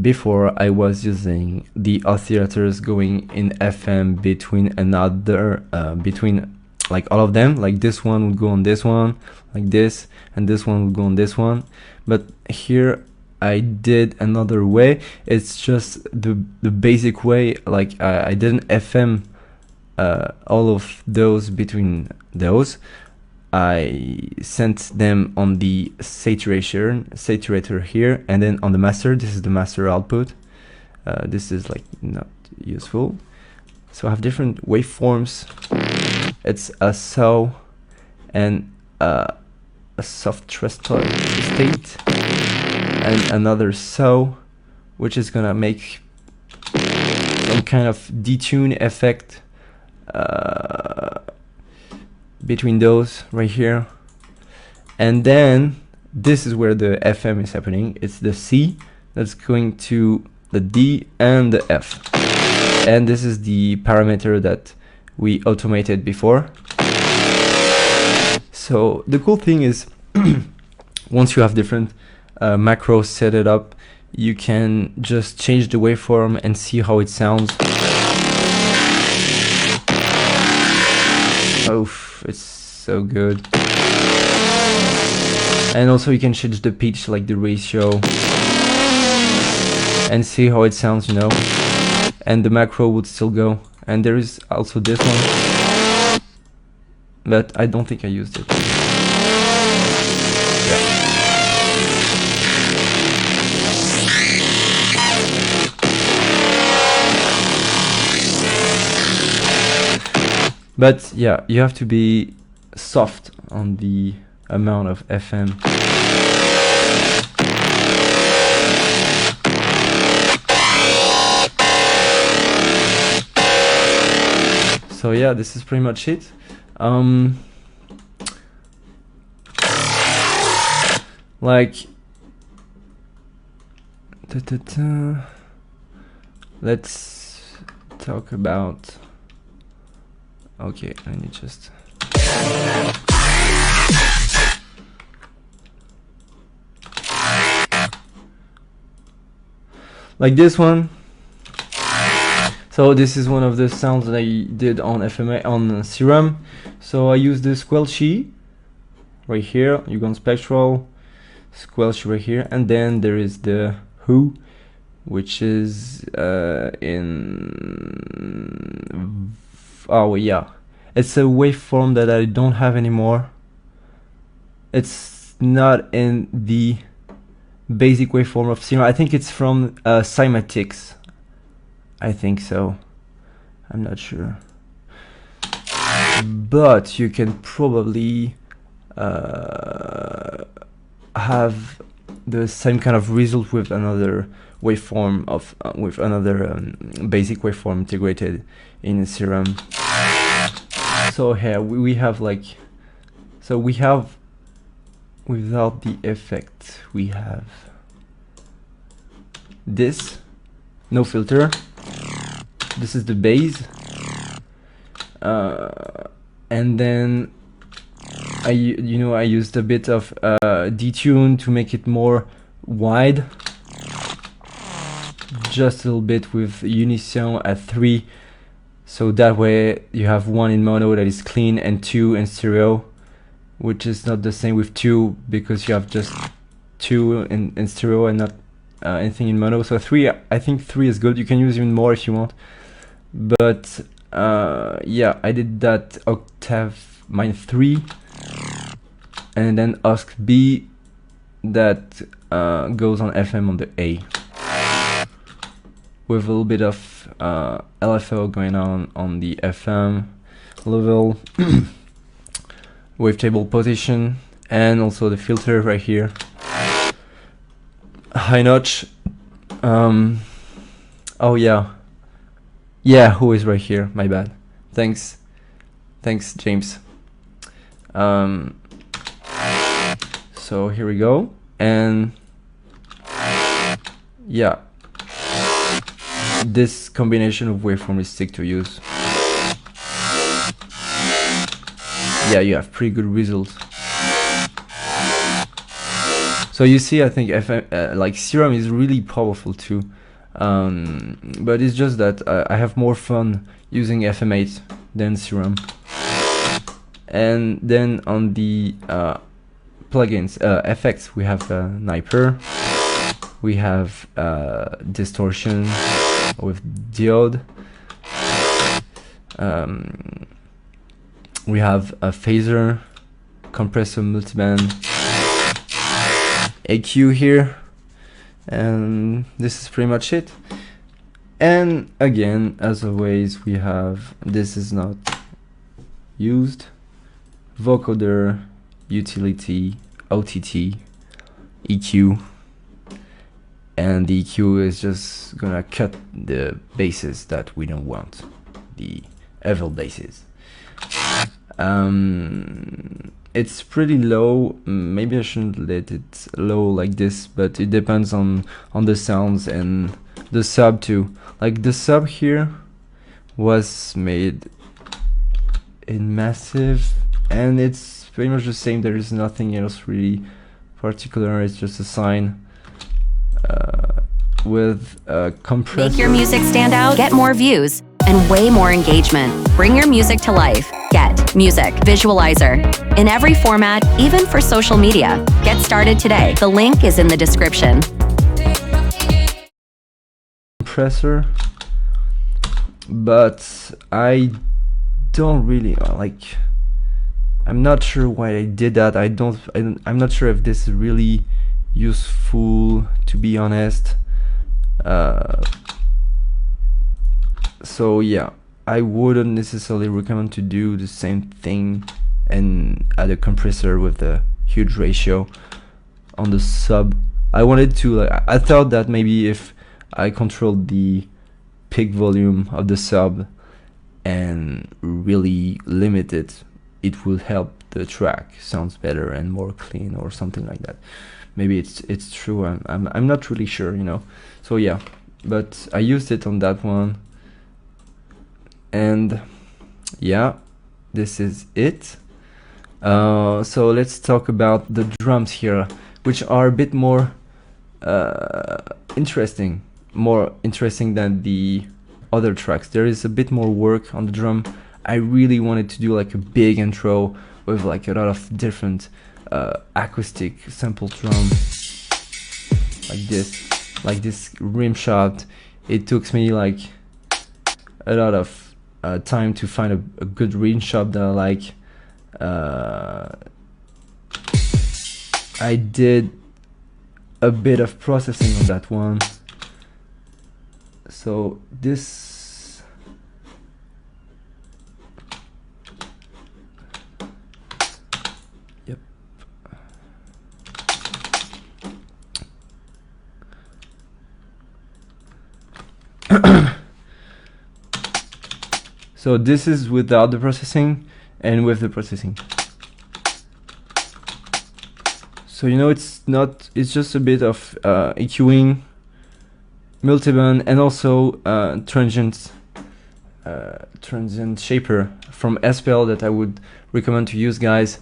Before I was using the oscillators going in FM between another, between like all of them, like this one would go on this one, like this, and this one would go on this one. But here I did another way. It's just the basic way, like I didn't FM all of those between those. I sent them on the saturator here, and then on the master, this is the master output. This is like not useful. So I have different waveforms. It's a saw and a soft threshold state, and another saw, which is gonna make some kind of detune effect between those right here. And then this is where the FM is happening. It's the C that's going to the D and the F, and this is the parameter that we automated before. So the cool thing is once you have different macros set it up, you can just change the waveform and see how it sounds. Oh, it's so good. And also you can change the pitch, like the ratio, and see how it sounds, you know, and the macro would still go. And there is also this one, but I don't think I used it. But yeah, you have to be soft on the amount of FM. So yeah, this is pretty much it. Like, let's talk about. Okay, let me just. Like this one. So this is one of the sounds that I did on FMA on Serum. So I used the squelchy right here. You go on spectral, squelchy right here, and then there is the who, which is in. Oh yeah, it's a waveform that I don't have anymore. It's not in the basic waveform of Serum. I think it's from Cymatics. I think so. I'm not sure. But you can probably have the same kind of result with another waveform of with another basic waveform integrated in Serum. So here we have like, so we have, without the effect, we have this, no filter. This is the bass, and then I used a bit of detune to make it more wide, just a little bit with Unition at 3, so that way you have 1 in mono that is clean and 2 in stereo, which is not the same with 2 because you have just 2 in stereo and not anything in mono. So 3, I think 3 is good. You can use even more if you want, but yeah, I did that octave -3 and then Osc B that goes on FM on the A, with a little bit of LFO going on the FM level, wavetable position, and also the filter right here. High notch. Oh yeah, who is right here? My bad. Thanks, James. So here we go, and yeah, this combination of waveform is sick to use. Yeah, you have pretty good results. So you see, I think FM, like Serum is really powerful too, but it's just that I have more fun using FM8 than Serum. And then on the plugins, effects, we have Sniper, we have distortion with diode, we have a phaser, compressor, multiband, EQ here, and this is pretty much it. And again, as always, we have, this is not used, vocoder, utility, OTT, EQ, and the EQ is just gonna cut the basses that we don't want, the evil basses. It's pretty low. Maybe I shouldn't let it low like this, but it depends on the sounds and the sub too. Like the sub here was made in massive, and it's pretty much the same. There is nothing else really particular. It's just a sine with a compressor. Make your music stand out, get more views, and way more engagement. Bring your music to life. Get Music Visualizer in every format, even for social media. Get started today. The link is in the description. compressor, but I don't really like. I'm not sure why I did that. I'm not sure if this is really useful, to be honest. So yeah, I wouldn't necessarily recommend to do the same thing and add a compressor with a huge ratio on the sub. I wanted to, I thought that maybe if I controlled the peak volume of the sub and really limit it, it would help the track sounds better and more clean or something like that. Maybe it's true. I'm not really sure, you know. So yeah, but I used it on that one, and yeah, this is it. So let's talk about the drums here, which are a bit more interesting than the other tracks. There is a bit more work on the drum. I really wanted to do like a big intro with like a lot of different acoustic sample drum, like this rim shot. It took me like a lot of time to find a good rim shot that I like. I did a bit of processing on that one. So this, yep. So this is without the processing and with the processing. So you know, it's just a bit of EQing, multiband, and also transient shaper from SPL that I would recommend to use, guys,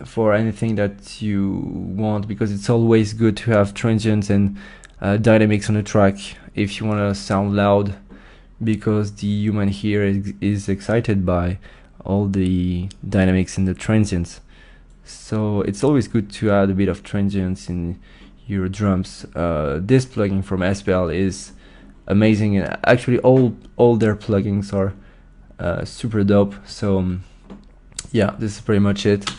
for anything that you want, because it's always good to have transients and dynamics on a track if you want to sound loud, because the human here is excited by all the dynamics and the transients. So it's always good to add a bit of transients in your drums. This plugin from SPL is amazing, and actually all their plugins are super dope. So yeah, this is pretty much it.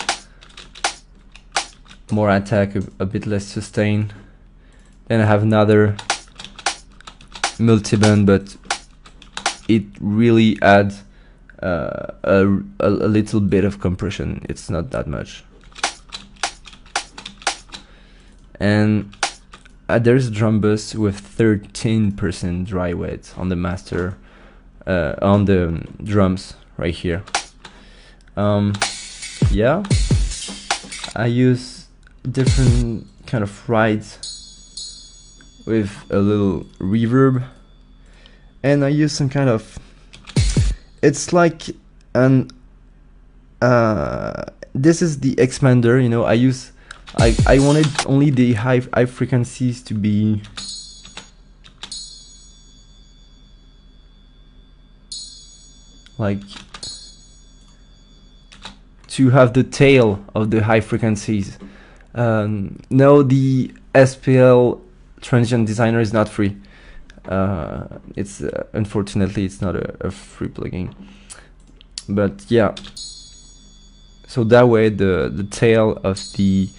More attack, a bit less sustain. Then I have another multiband, but it really adds a little bit of compression. It's not that much. And there's a drum bus with 13% dry wet on the master, on the drums right here. Yeah, I use different kind of rides with a little reverb, and I use some kind of, it's like an this is the expander, you know. I wanted only the high frequencies to be like, to have the tail of the high frequencies. No, the SPL transient designer is not free. It's unfortunately it's not a free plugin, but yeah, so that way the tail of the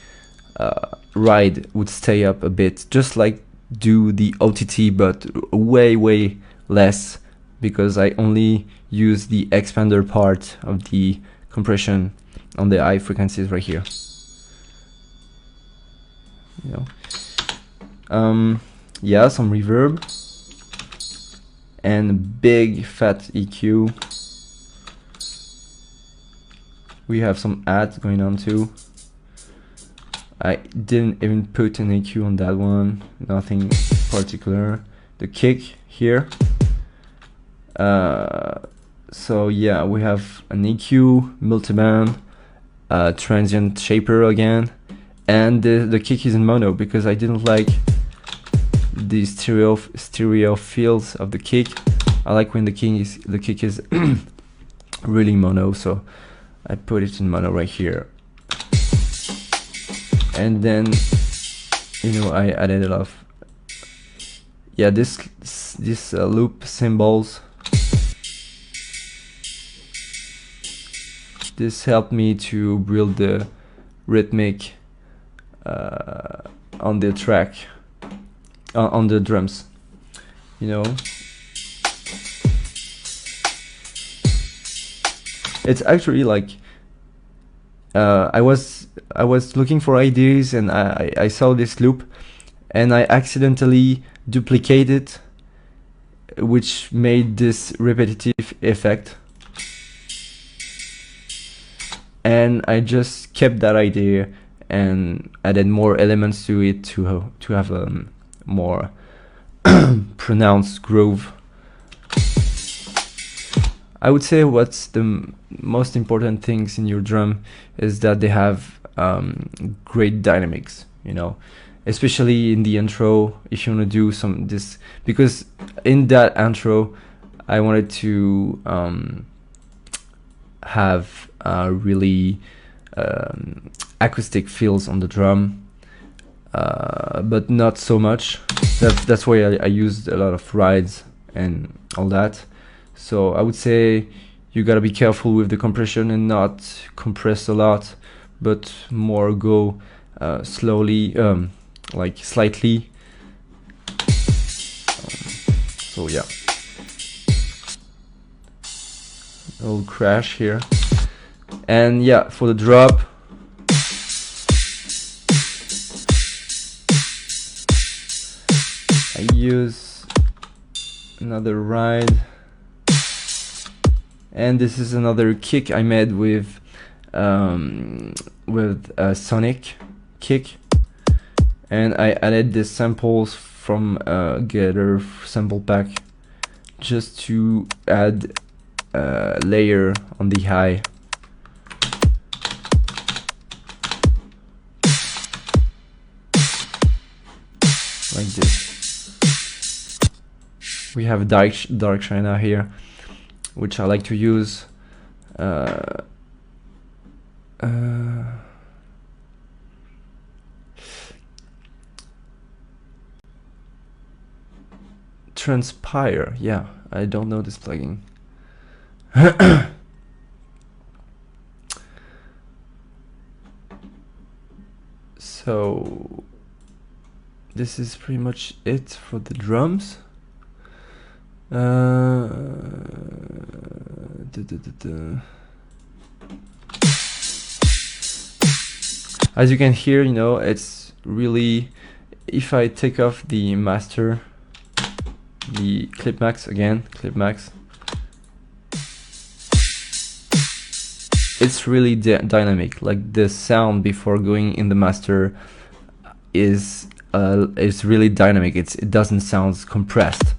ride would stay up a bit, just like do the OTT, but way less, because I only use the expander part of the compression on the high frequencies right here, you know. Yeah, some reverb and big fat EQ. We have some ads going on too. I didn't even put an EQ on that one, nothing particular. The kick here. So yeah, we have an EQ, multiband, transient shaper again, and the kick is in mono because I didn't like the stereo feels of the kick. I like when the kick is really mono, so I put it in mono right here. And then, you know, I added a lot of yeah, this loop cymbals, this helped me to build the rhythmic on the track, on the drums, you know. It's actually like I was looking for ideas, and I saw this loop, and I accidentally duplicated, which made this repetitive effect, and I just kept that idea and added more elements to it to have a more pronounced groove. I would say what's the most important things in your drum is that they have great dynamics, you know, especially in the intro. If you want to do this, because in that intro I wanted to have really acoustic feels on the drum, but not so much. That's why I used a lot of rides and all that. So I would say you gotta be careful with the compression and not compress a lot, but more go slowly, like slightly. So yeah, a little crash here. And yeah, for the drop, I use another ride. And this is another kick I made with a sonic kick, and I added the samples from Gather sample pack just to add a layer on the high. Like this. We have dark China here, which I like to use. Transpire, yeah, I don't know this plugin. So this is pretty much it for the drums. As you can hear, you know, it's really, if I take off the master, the clip max again, clip max, it's really dynamic. Like the sound before going in the master is really dynamic. It doesn't sound compressed.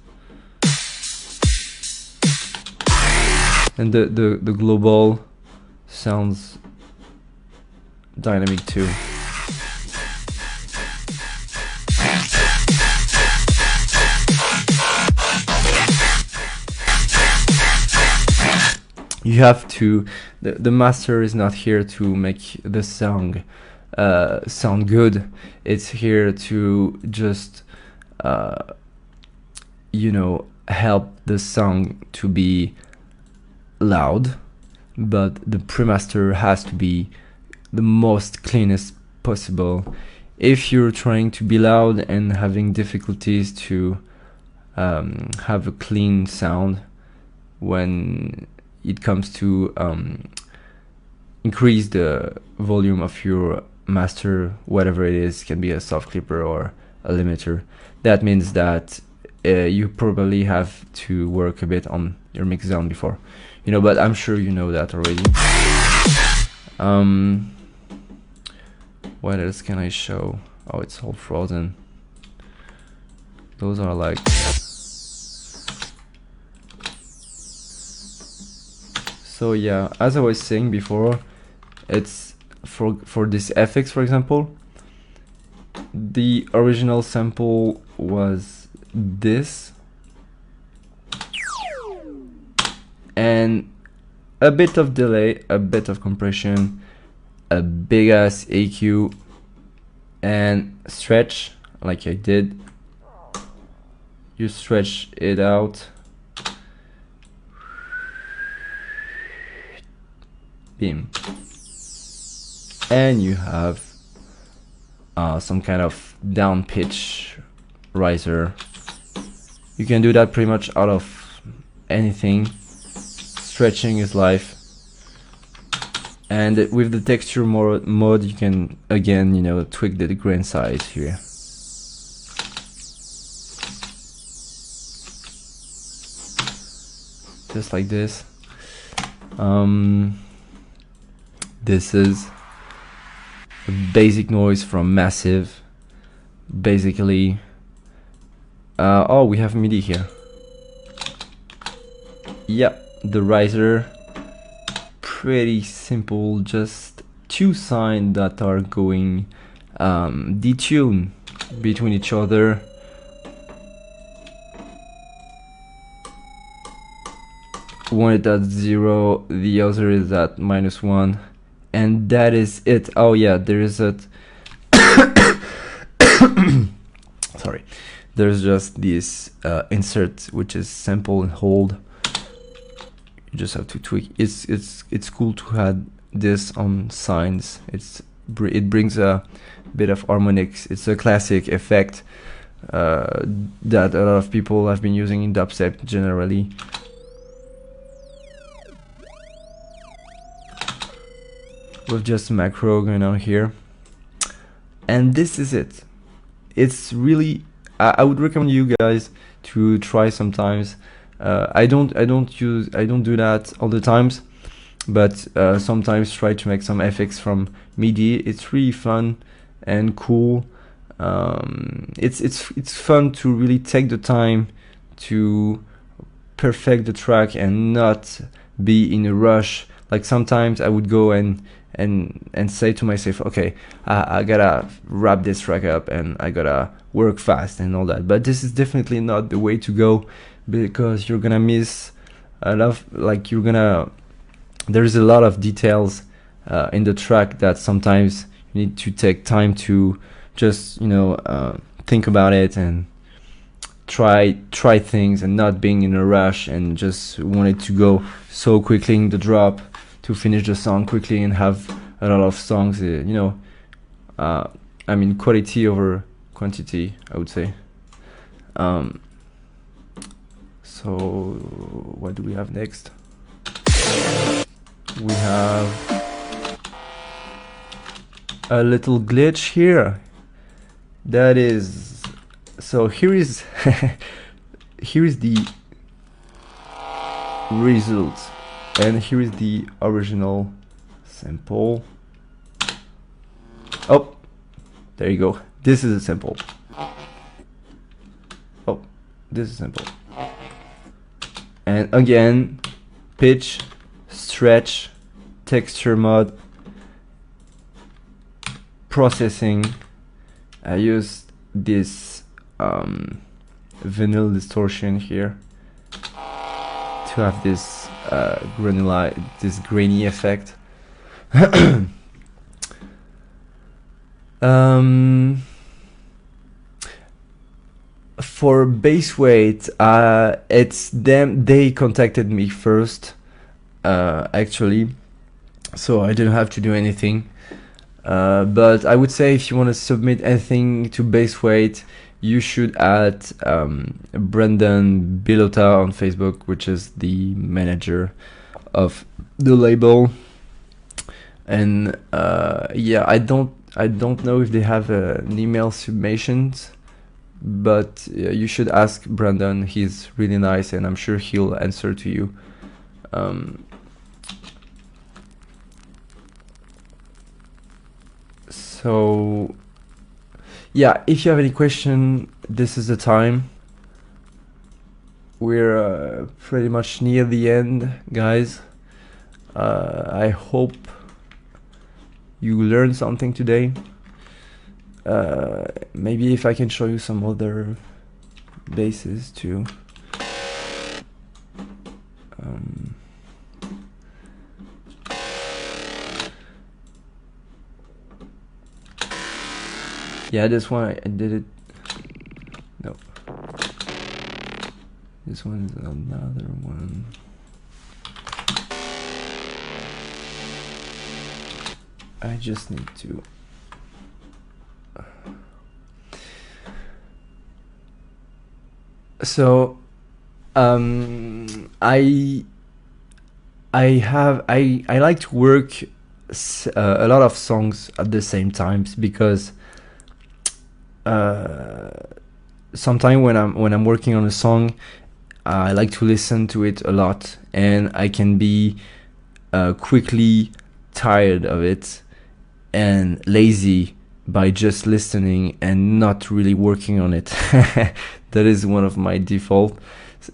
And the global sounds dynamic too. You have to, the master is not here to make the song sound good. It's here to just you know, help the song to be loud, but the pre-master has to be the most cleanest possible. If you're trying to be loud and having difficulties to have a clean sound when it comes to increase the volume of your master, whatever it is, can be a soft clipper or a limiter, that means that you probably have to work a bit on your mix down before, you know, but I'm sure you know that already. What else can I show? Oh, it's all frozen. Those are like, so yeah, as I was saying before, it's for this FX, for example, the original sample was this, and a bit of delay, a bit of compression, a big ass EQ, and stretch like I did. you stretch it out. Beam. And you have some kind of down pitch riser. You can do that pretty much out of anything. Stretching is life. And with the texture mode, you can again, tweak the grain size here. Just like this. This is a basic noise from Massive. Basically, oh, we have MIDI here. Yep, the riser. Pretty simple, just two signs that are going detune between each other. One is at 0, the other is at -1, and that is it. Oh yeah, there is a sorry, there's just this insert which is sample and hold. You just have to tweak. It's cool to add this on signs. It brings a bit of harmonics. It's a classic effect that a lot of people have been using in dubstep generally. With just macro going on here, and this is it. It's really, I would recommend you guys to try sometimes. I don't do that all the times, but sometimes try to make some effects from MIDI. It's really fun and cool. It's fun to really take the time to perfect the track and not be in a rush. Like sometimes I would go and say to myself, okay, I gotta wrap this track up and I gotta work fast and all that. But this is definitely not the way to go, because you're gonna miss a lot of, like, there's a lot of details in the track that sometimes you need to take time to just think about it and try things, and not being in a rush and just want it to go so quickly in the drop to finish the song quickly and have a lot of songs. I mean, quality over quantity, I would say. So what do we have next? We have a little glitch here. That is, so here is here is the result, and here is the original sample. Oh, there you go. This is a sample. Oh, this is simple. And again, pitch, stretch, texture mode, processing. I used this vinyl distortion here to have this grainy effect. For bass weight, it's them. They contacted me first, actually, so I didn't have to do anything. But I would say if you want to submit anything to bass weight, you should add Brendan Bilota on Facebook, which is the manager of the label. And yeah, I don't know if they have an email submissions, but you should ask Brandon. He's really nice, and I'm sure he'll answer to you. So yeah, if you have any question, this is the time. We're pretty much near the end, guys. I hope you learned something today. Maybe if I can show you some other basses too. Yeah, this one I did it. No. This one is another one. I just need to. So, I like to work a lot of songs at the same times, because sometimes when I'm working on a song, I like to listen to it a lot, and I can be quickly tired of it and lazy by just listening and not really working on it. That is one of my default.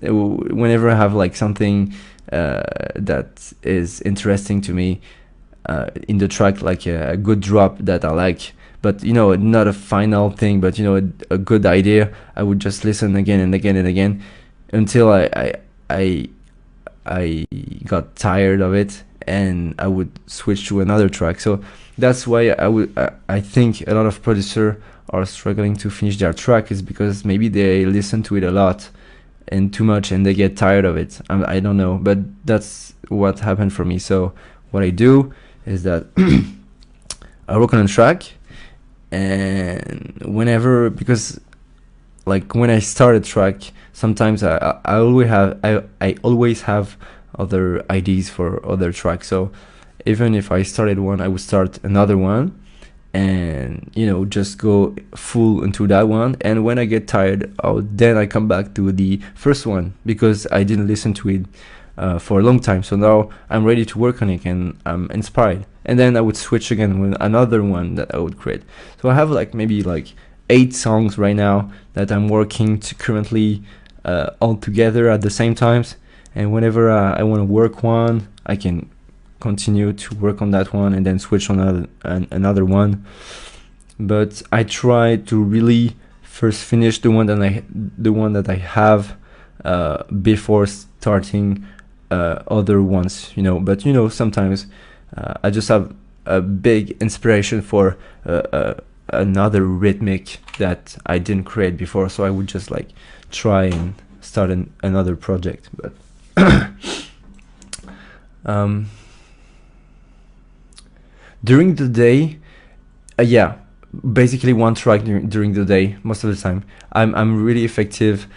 Whenever I have like something that is interesting to me in the track, like a good drop that I like, but not a final thing, but a good idea, I would just listen again and again and again until I got tired of it, and I would switch to another track. So that's why I think a lot of producers are struggling to finish their track, is because maybe they listen to it a lot and too much, and they get tired of it. I don't know, but that's what happened for me. So what I do is that I work on a track, and because like when I start a track, sometimes I always have other ideas for other tracks. So even if I started one, I would start another one, and just go full into that one. And when I get tired, then I come back to the first one, because I didn't listen to it for a long time. So now I'm ready to work on it, and I'm inspired, and then I would switch again with another one that I would create. So I have maybe 8 songs right now that I'm working to currently all together at the same times. And whenever I want to work one, I can continue to work on that one and then switch on another one. But I try to really first finish the one that I have before starting other ones. But sometimes I just have a big inspiration for another rhythmic that I didn't create before, so I would just try and start another project. But during the day, basically one track during the day most of the time. I'm really effective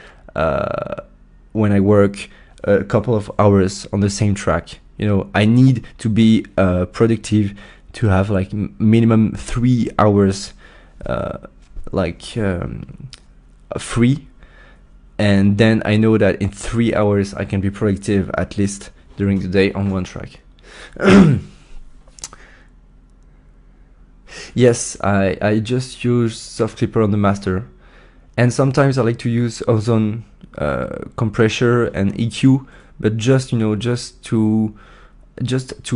when I work a couple of hours on the same track. I need to be productive to have minimum 3 hours free, and then I know that in 3 hours I can be productive at least during the day on one track. Yes, I just use Soft Clipper on the master, and sometimes I like to use ozone compressor and EQ, but just to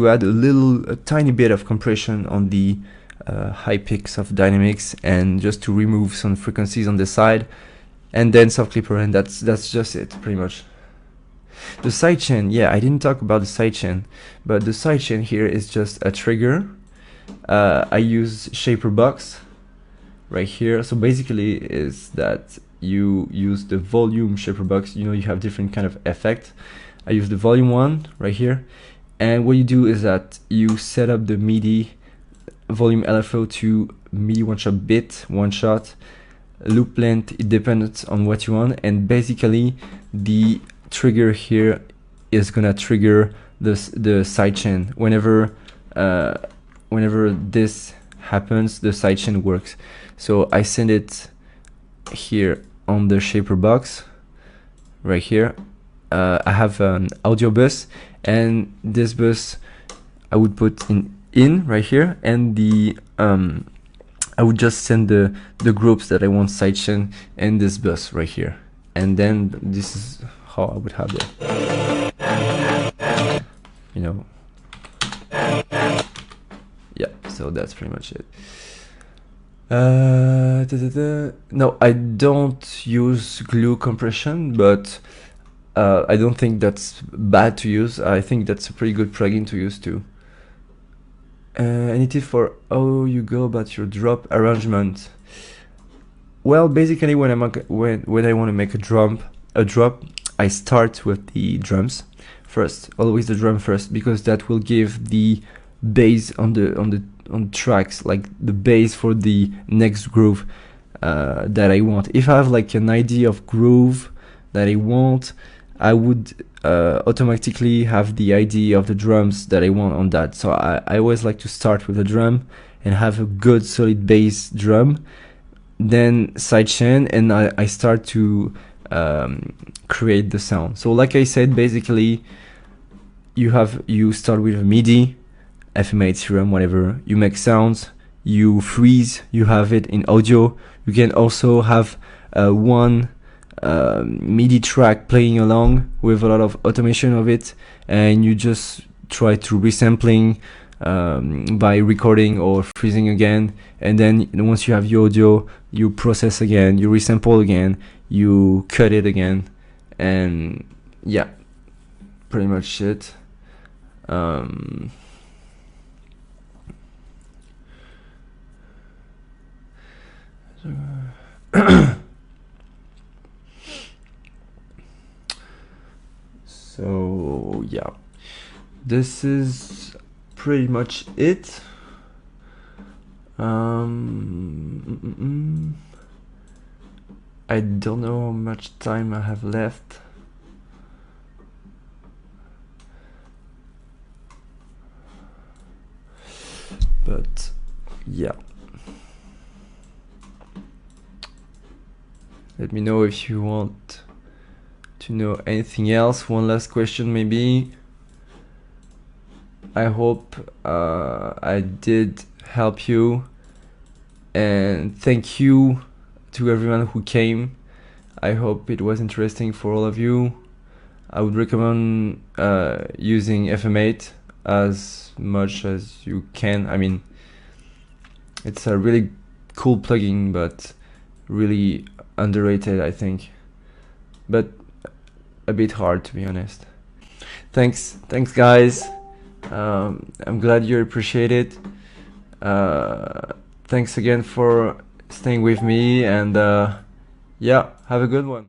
add a tiny bit of compression on the high peaks of dynamics, and just to remove some frequencies on the side, and then Soft Clipper, and that's just it pretty much. The sidechain, I didn't talk about the sidechain, but the sidechain here is just a trigger. I use Shaper Box right here. So basically is that you use the volume Shaper Box. You have different kind of effect. I use the volume one right here, and what you do is that you set up the MIDI volume LFO to MIDI one shot bit, one shot loop length. It depends on what you want, and basically the trigger here is gonna trigger the sidechain. Whenever this happens, the sidechain works. So I send it here on the Shaper Box right here. I have an audio bus, and this bus I would put in right here, and the I would just send the groups that I want sidechain in this bus right here, and then this is how I would have it. So that's pretty much it. No, I don't use glue compression, but I don't think that's bad to use. I think that's a pretty good plugin to use too. Any tip for how you go about your drop arrangement? Well, basically when I want to make a drop, I start with the drums first, always the drum first, because that will give the bass on the tracks, like the bass for the next groove that I want. If I have like an idea of groove that I want, I would automatically have the idea of the drums that I want on that. So I always like to start with a drum and have a good solid bass drum, then sidechain, and I start to create the sound. So like I said, basically you start with a MIDI, FM8, Serum, whatever. You make sounds, you freeze, you have it in audio. You can also have one MIDI track playing along with a lot of automation of it, and you just try to resampling by recording or freezing again, and then once you have your audio, you process again, you resample again, you cut it again, and yeah, pretty much it. So yeah, this is pretty much it. I don't know how much time I have left. But yeah, let me know if you want to know anything else. One last question maybe. I hope I did help you, and thank you to everyone who came. I hope it was interesting for all of you. I would recommend using FM8 as much as you can. I mean, it's a really cool plugin, but really underrated, I think, but a bit hard, to be honest. Thanks guys. I'm glad you appreciate it. Thanks again for staying with me, and yeah, have a good one.